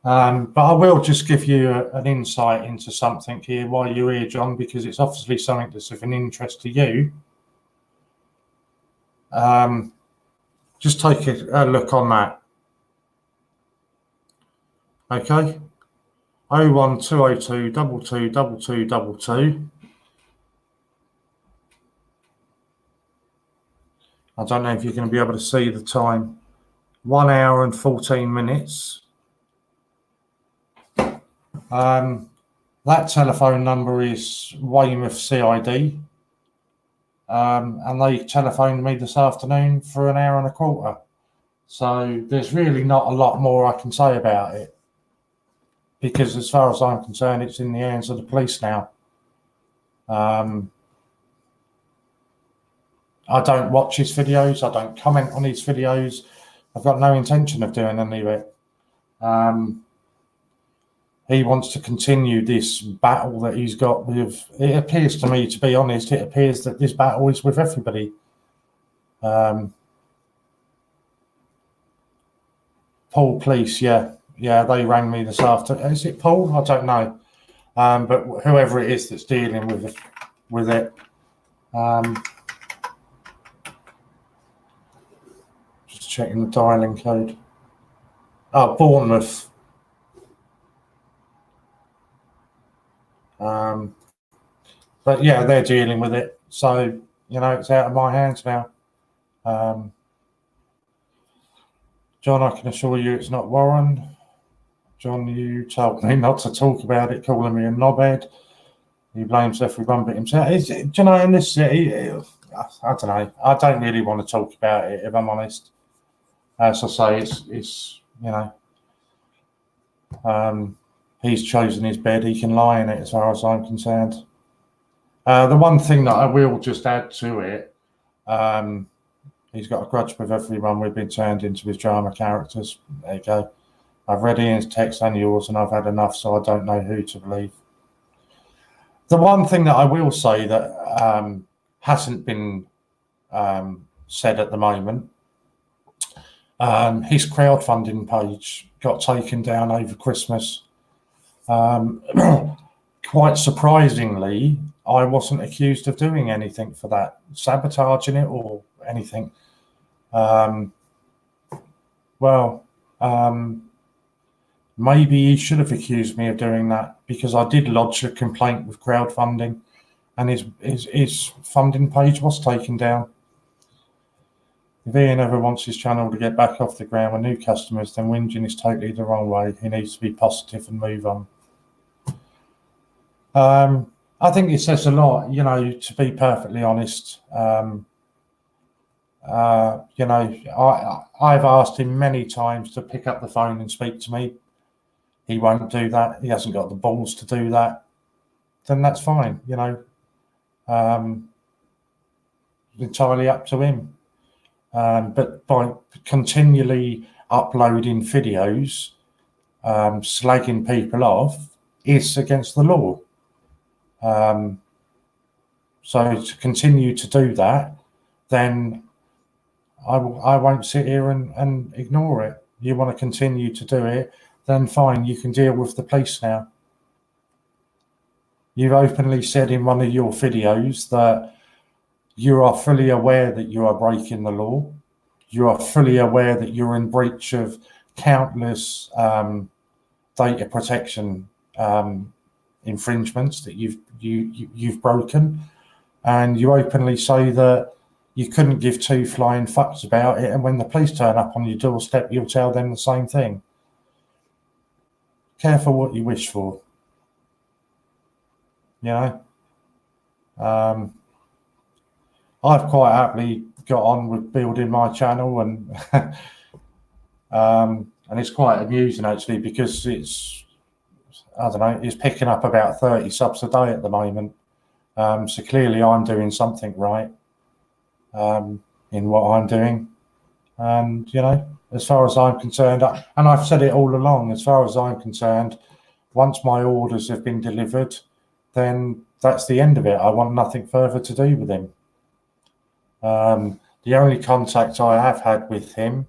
But I will just give you an insight into something here while you're here, John, because it's obviously something that's of an interest to you. Just take a look on that. Okay. 01202 222222. I don't know if you're going to be able to see the time. 1 hour and 14 minutes. That telephone number is Weymouth CID. And they telephoned me this afternoon for 1 hour and a quarter. So there's really not a lot more I can say about it. Because as far as I'm concerned, it's in the hands of the police now. I don't watch his videos. I don't comment on his videos. I've got no intention of doing any of it. He wants to continue this battle that he's got with, it appears to me, to be honest, it appears that this battle is with everybody. Paul Police, yeah, they rang me this afternoon. Is it Paul? I don't know. But whoever it is that's dealing with it. Just checking the dialing code. Oh, Bournemouth. But yeah, they're dealing with it. So, you know, it's out of my hands now. John, I can assure you it's not Warren. John, you told me not to talk about it, calling me a knobhead. He blames everyone but himself. Do you know, in this city, I don't know. I don't really want to talk about it, if I'm honest. As I say, it's you know, he's chosen his bed. He can lie in it, as far as I'm concerned. The one thing that I will just add to it, he's got a grudge with everyone. We've been turned into his drama characters. There you go. I've read Ian's text and yours, and I've had enough, so I don't know who to believe. The one thing that I will say that hasn't been said at the moment, his crowdfunding page got taken down over Christmas. Quite surprisingly, I wasn't accused of doing anything for that, sabotaging it or anything. Maybe he should have accused me of doing that, because I did lodge a complaint with crowdfunding, and his funding page was taken down. If Ian ever wants his channel to get back off the ground with new customers, then whinging is totally the wrong way. He needs to be positive and move on. I think it says a lot, you know, to be perfectly honest. You know, I've asked him many times to pick up the phone and speak to me. He won't do that. He hasn't got the balls to do that. Then that's fine, you know. Entirely up to him. But by continually uploading videos, slagging people off, is against the law. So to continue to do that, then I won't sit here and ignore it. You want to continue to do it, then fine, you can deal with the police now. You've openly said in one of your videos that you are fully aware that you are breaking the law. You are fully aware that you're in breach of countless data protection infringements that you've broken, and you openly say that you couldn't give two flying fucks about it, and when the police turn up on your doorstep, you'll tell them the same thing. Careful what you wish for, you know. I've quite happily got on with building my channel, and and it's quite amusing actually, because it's, I don't know, it's picking up about 30 subs a day at the moment. So clearly I'm doing something right in what I'm doing. And, you know, as far as I'm concerned, and I've said it all along, as far as I'm concerned, once my orders have been delivered, then that's the end of it. I want nothing further to do with him. The only contact I have had with him,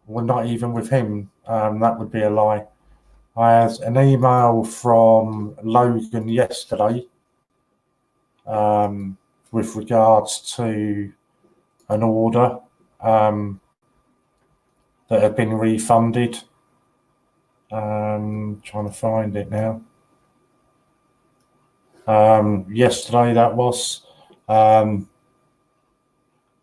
well, not even with him, that would be a lie. I had an email from Logan yesterday with regards to an order that had been refunded. Trying to find it now. Yesterday that was.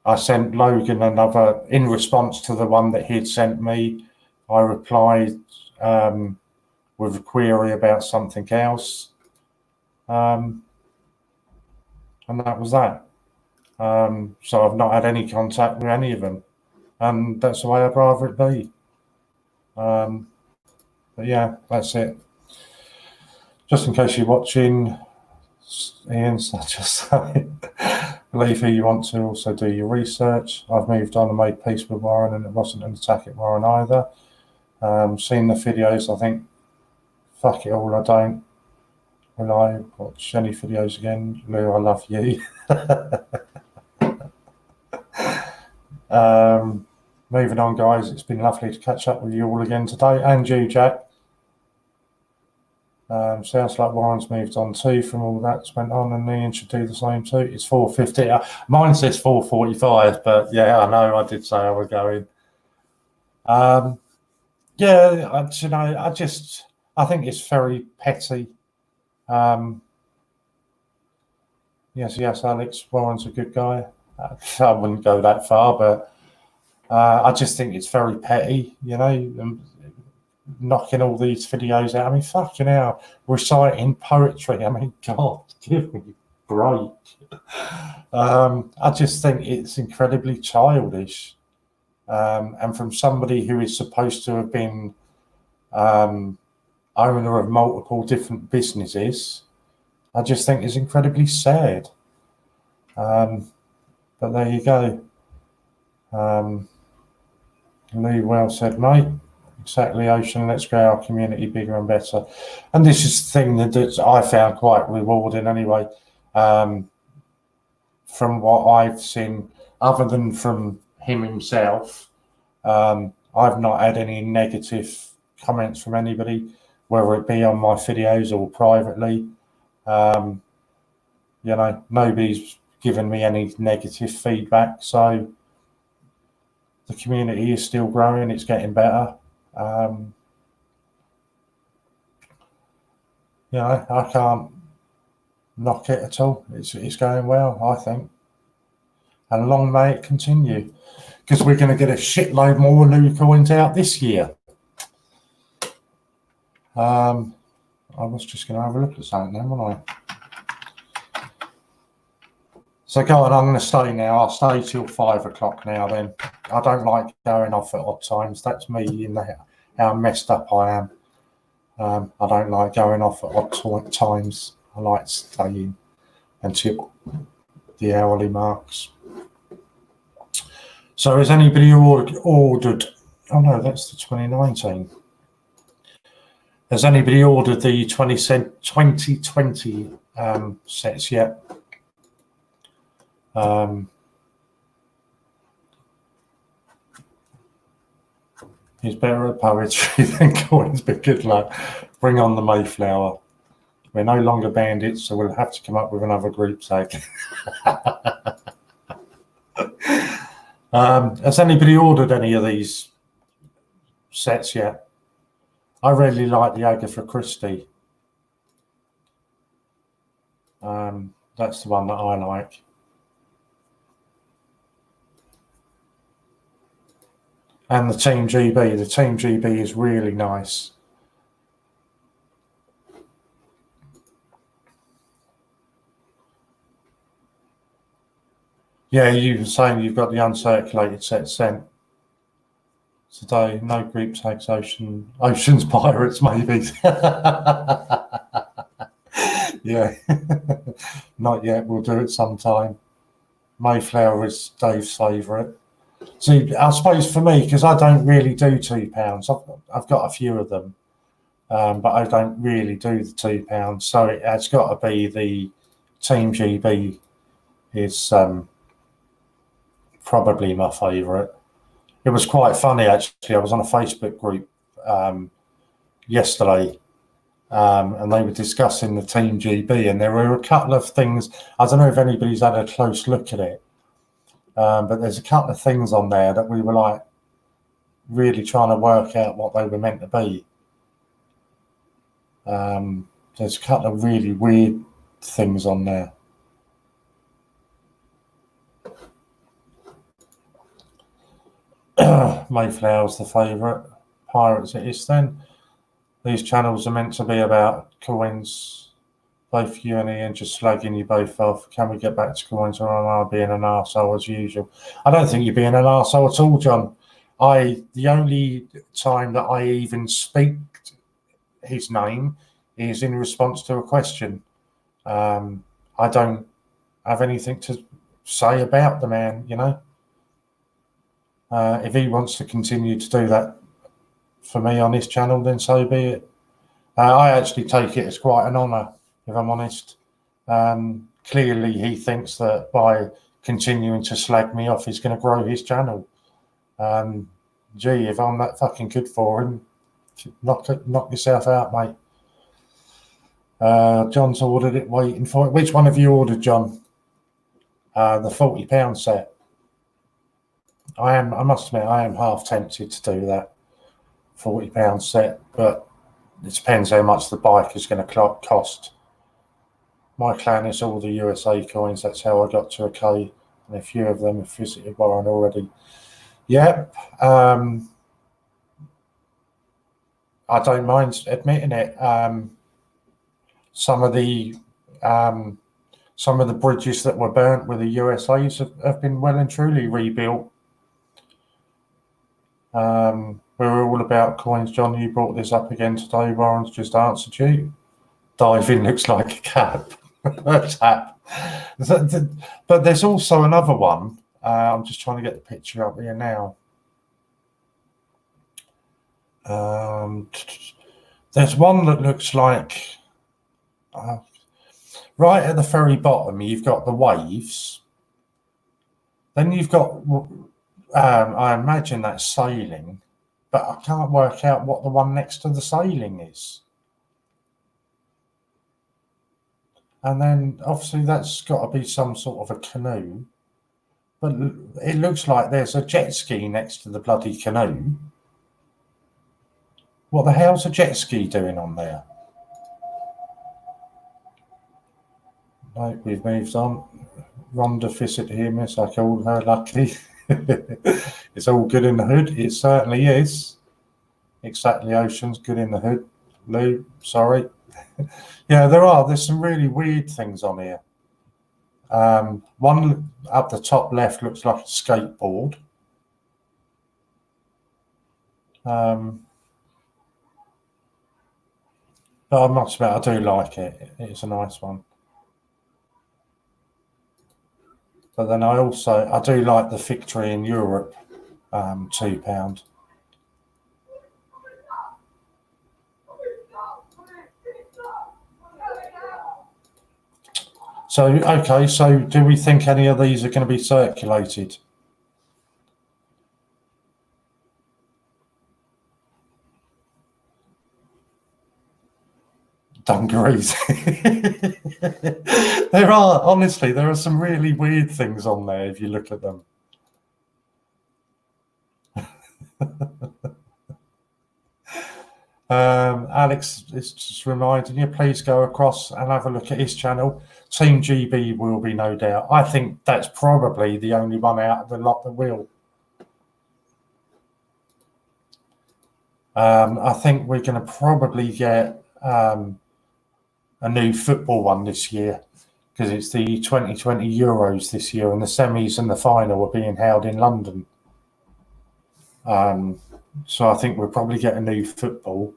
I sent Logan another, in response to the one that he'd sent me, I replied with a query about something else. And that was that. So I've not had any contact with any of them. And that's the way I'd rather it be. But yeah, that's it. Just in case you're watching, Ian's just saying, believe who you want to, also do your research. I've moved on and made peace with Warren, and it wasn't an attack at Warren either. Seen the videos, I think, fuck it all, I don't. Will I watch any videos again? Lou, I love you. Moving on, guys, it's been lovely to catch up with you all again today, and you, Jack. Sounds like Warren's moved on too from all that's went on, and Ian should do the same too. It's 4:50. Mine says 4:45, but yeah, I know I did say I was going. Yeah, you know, I think it's very petty. Yes, Alex, Warren's a good guy. I wouldn't go that far, but I just think it's very petty, you know, knocking all these videos out. I mean, fucking hell, reciting poetry. I mean, God, give me a break. I just think it's incredibly childish. And from somebody who is supposed to have been owner of multiple different businesses, I just think it's incredibly sad. But there you go. Lee, well said, mate. Exactly, Ocean. Let's grow our community bigger and better. And this is the thing that I found quite rewarding anyway. From what I've seen, other than from him himself, I've not had any negative comments from anybody, whether it be on my videos or privately. You know, nobody's given me any negative feedback, so the community is still growing. It's getting better. You know, I can't knock it at all. It's going well, I think, and long may it continue, because we're going to get a shitload more Lou coins out this year. I was just going to have a look at something then, wasn't I? So go on, I'm going to stay now. I'll stay till 5 o'clock now then. I don't like going off at odd times. That's me in how messed up I am. I don't like going off at odd times. I like staying until the hourly marks. So has anybody ordered? Oh no, that's the 2019. Has anybody ordered the 2020 sets yet? He's better at poetry than coins, but good luck. Bring on the Mayflower. We're no longer bandits, so we'll have to come up with another group tag. Has anybody ordered any of these sets yet? I really like the Agatha Christie. That's the one that I like. And the Team GB. The Team GB is really nice. Yeah, you were saying you've got the uncirculated set sent today. No group tags, Ocean's Pirates, maybe. Yeah, not yet. We'll do it sometime. Mayflower is Dave's favourite. See, I suppose for me, because I don't really do £2, I've got a few of them, but I don't really do the £2. So it has got to be the Team GB is probably my favourite. It was quite funny, actually. I was on a Facebook group yesterday, and they were discussing the Team GB, and there were a couple of things. I don't know if anybody's had a close look at it, but there's a couple of things on there that we were like really trying to work out what they were meant to be. There's a couple of really weird things on there. Mayflower's the favourite. Pirates it is then. These channels are meant to be about coins. Both you and Ian just slagging you both off. Can we get back to coins, or am I being an arsehole as usual? I don't think you're being an arsehole at all, John. The only time that I even speak his name is in response to a question. I don't have anything to say about the man, you know. If he wants to continue to do that for me on his channel, then so be it. I actually take it as quite an honour, if I'm honest. Clearly, he thinks that by continuing to slag me off, he's going to grow his channel. Gee, if I'm that fucking good for him, knock yourself out, mate. John's ordered it, waiting for it. Which one have you ordered, John? The £40 set. I must admit, I am half tempted to do that £40 set, but it depends how much the bike is going to cost. My clan is all the USA coins. That's how I got to a K, and a few of them have visited Warren already. Yep. I don't mind admitting it. Some of the bridges that were burnt with the USAs have been well and truly rebuilt. We're all about coins, John. You brought this up again today. Warren's just answered you. Diving looks like a cap. Tap. But there's also another one. I'm just trying to get the picture up here now. There's one that looks like right at the very bottom. You've got the waves. Then you've got. I imagine that's sailing, but I can't work out what the one next to the sailing is. And then obviously that's got to be some sort of a canoe, but it looks like there's a jet ski next to the bloody canoe. What the hell's a jet ski doing on there? Right, we've moved on. Rhonda visit here, miss. I called her lucky. It's all good in the hood. It certainly is. Exactly, Ocean's good in the hood. Lou, sorry. Yeah, there's some really weird things on here. One up the top left looks like a skateboard. But I must admit, I do like it. It's a nice one. But then I do like the Victory in Europe, £2. So, okay, so do we think any of these are going to be circulated? dungarees. There are, honestly, there are some really weird things on there if you look at them. Alex is just reminding you, please go across and have a look at his channel. Team GB will be, no doubt. I think that's probably the only one out of the lot that will. I think we're going to probably get a new football one this year, because it's the 2020 Euros this year, and the semis and the final are being held in London. So I think we'll probably get a new football.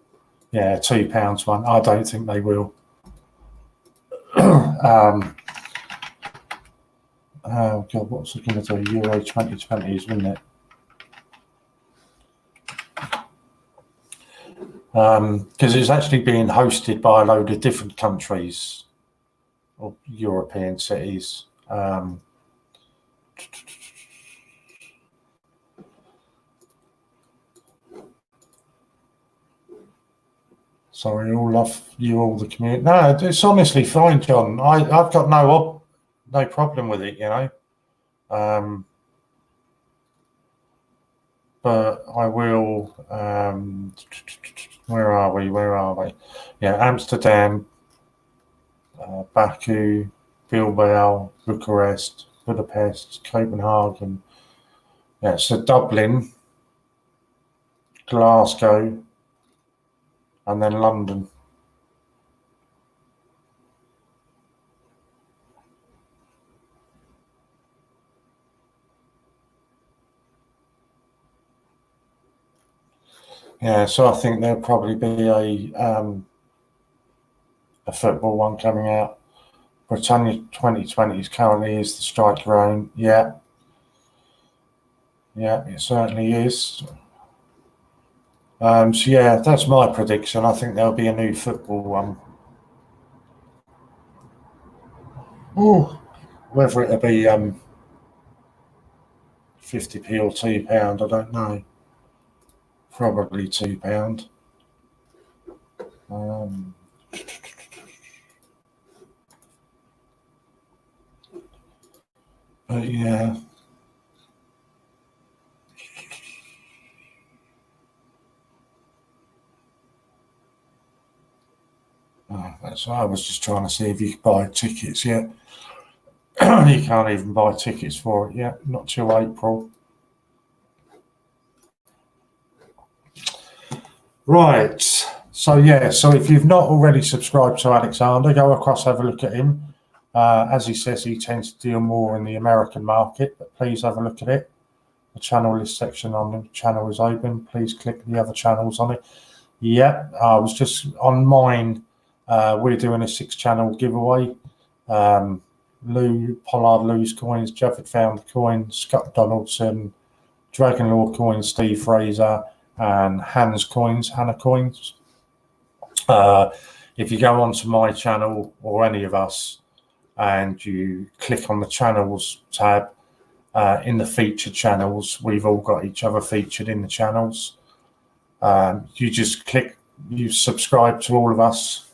Yeah, £2 one. I don't think they will. Oh God, what's it going to do? Euro 2020, isn't it? Because it's actually being hosted by a load of different countries or European cities. Sorry, all off you, all the community. No, it's honestly fine, John. I've got no problem with it, you know. But I will. Where are we? Yeah, Amsterdam, Baku, Bilbao, Bucharest, Budapest, Copenhagen. Yeah, so Dublin, Glasgow, and then London. Yeah, so I think there'll probably be a football one coming out. Britannia 2020 currently is the strike your own. Yeah, it certainly is. So yeah, that's my prediction. I think there'll be a new football one. Ooh, whether it'll be 50p or £2, I don't know. Probably £2. But yeah. That's I was just trying to see if you could buy tickets yet. You can't even buy tickets for it yet, not till April. Right. So yeah, so if you've not already subscribed to Alexander, go across, have a look at him. As he says, he tends to deal more in the American market, but please have a look at it. The channel list section on the channel is open. Please click the other channels on it. Yeah, I was just on mine. We're doing a 6-channel giveaway. Pollard Lou's coins, Javid found the coin, Scott Donaldson, Dragon Lord coins, Steve Fraser, and Hannah coins. If you go onto my channel or any of us and you click on the channels tab, in the featured channels, we've all got each other featured in the channels. You just click, you subscribe to all of us.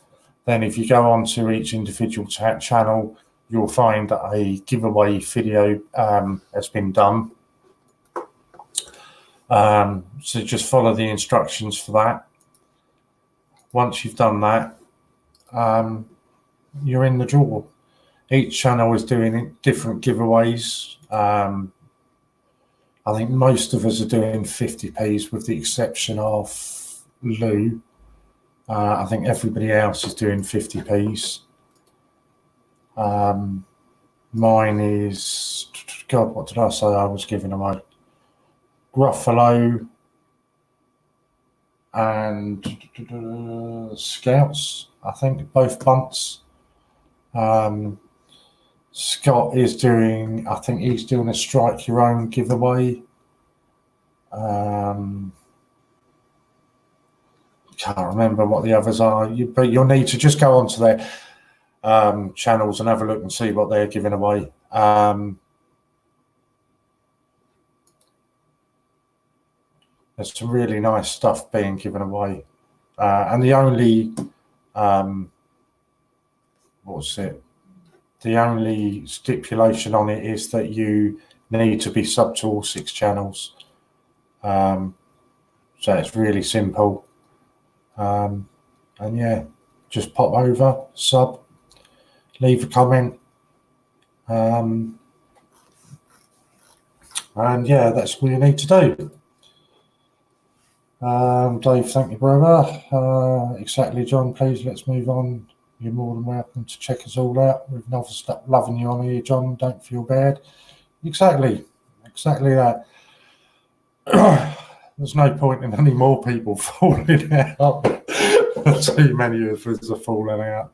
Then if you go on to each individual channel, you'll find that a giveaway video has been done. So just follow the instructions for that. Once you've done that, you're in the draw. Each channel is doing different giveaways. I think most of us are doing 50p's with the exception of Lou. I think everybody else is doing 50p's. Mine is, God, what did I say I was giving away? Gruffalo and Scouts, I think, both bunts. Scott is doing, I think he's doing a strike your own giveaway. Can't remember what the others are, but you'll need to just go onto their channels and have a look and see what they're giving away. There's some really nice stuff being given away, and the only what's it? The only stipulation on it is that you need to be sub to all 6 channels. So it's really simple. And yeah, just pop over, sub, leave a comment. And yeah, that's all you need to do. Dave, thank you, brother. Exactly, John. Please let's move on. You're more than welcome to check us all out. We've never stopped loving you on here, John. Don't feel bad. Exactly that. There's no point in any more people falling out. Too many of us are falling out.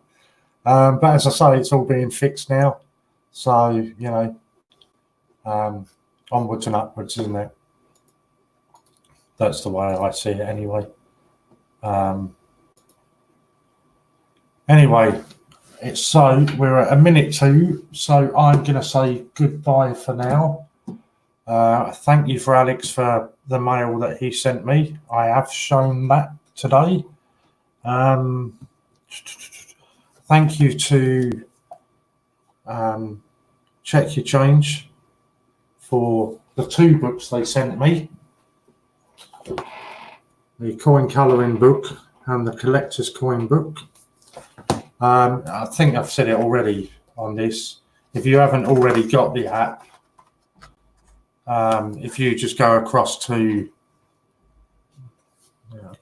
But as I say, it's all being fixed now. So, you know, onwards and upwards, isn't it? That's the way I see it anyway. Anyway, we're at 1 minute 2, so I'm going to say goodbye for now. Thank you for Alex for the mail that he sent me. I have shown that today. Thank you to Check Your Change for the 2 books they sent me. The coin colouring book and the collector's coin book. I think I've said it already on this. If you haven't already got the app, if you just go across to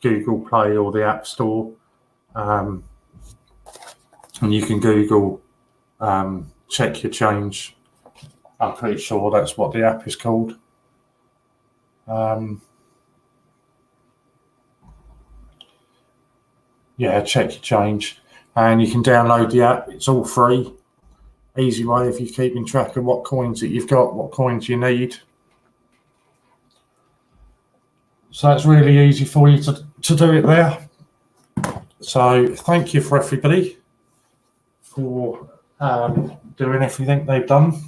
Google Play or the App Store, and you can Google Check Your Change. I'm pretty sure that's what the app is called. Yeah, Check Your Change. And you can download the app. It's all free. Easy way if you're keeping track of what coins that you've got, what coins you need. So it's really easy for you to do it there. So thank you for everybody for doing everything they've done,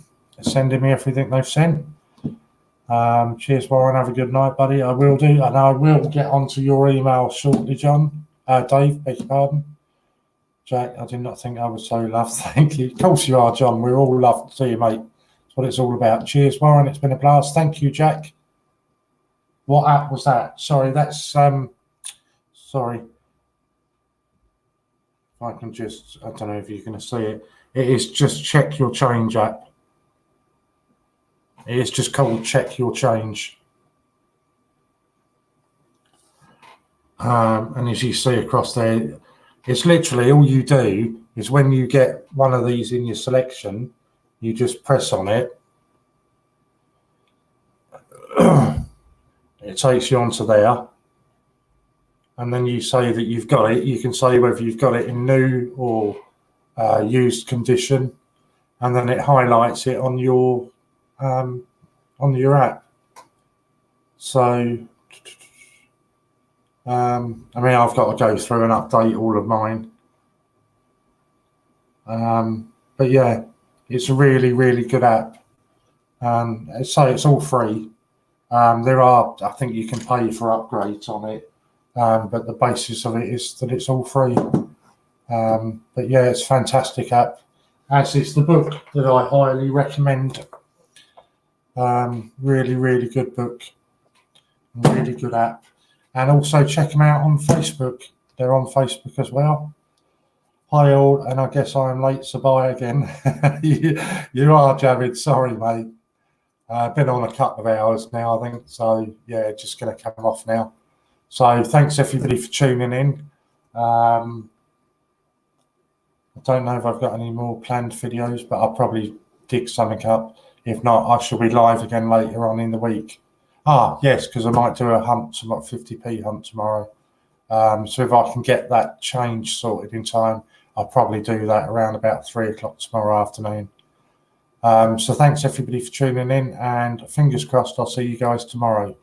sending me everything they've sent. Cheers, Warren. Have a good night, buddy. I will do, and I will get onto your email shortly, John. Dave, beg your pardon. Jack, I did not think I was so loved. Thank you. Of course you are, John. We're all loved to see you, mate. That's what it's all about. Cheers, Warren. It's been a blast. Thank you, Jack. What app was that? Sorry, that's sorry. If I can just, I don't know if you can see it. It is just Check Your Change app. It is just called Check Your Change. And as you see across there, it's literally all you do is when you get one of these in your selection, you just press on it. It takes you onto there. And then you say that you've got it. You can say whether you've got it in new or used condition. And then it highlights it on your app. So I mean, I've got to go through and update all of mine. But yeah, it's a really, really good app. So it's all free. I think you can pay for upgrades on it. But the basis of it is that it's all free. But yeah, it's a fantastic app. As is the book that I highly recommend. Really, really good book. Really good app. And also check them out on Facebook. They're on Facebook as well. Hi all, and I guess I'm late to buy again. You are, Javid. Sorry, mate. I've been on a couple of hours now, I think. So, yeah, just going to come off now. So, thanks everybody for tuning in. I don't know if I've got any more planned videos, but I'll probably dig something up. If not, I shall be live again later on in the week. Yes, because I might do a hunt, some 50p hunt tomorrow. So if I can get that change sorted in time, I'll probably do that around about 3 o'clock tomorrow afternoon. So thanks everybody for tuning in, and fingers crossed I'll see you guys tomorrow.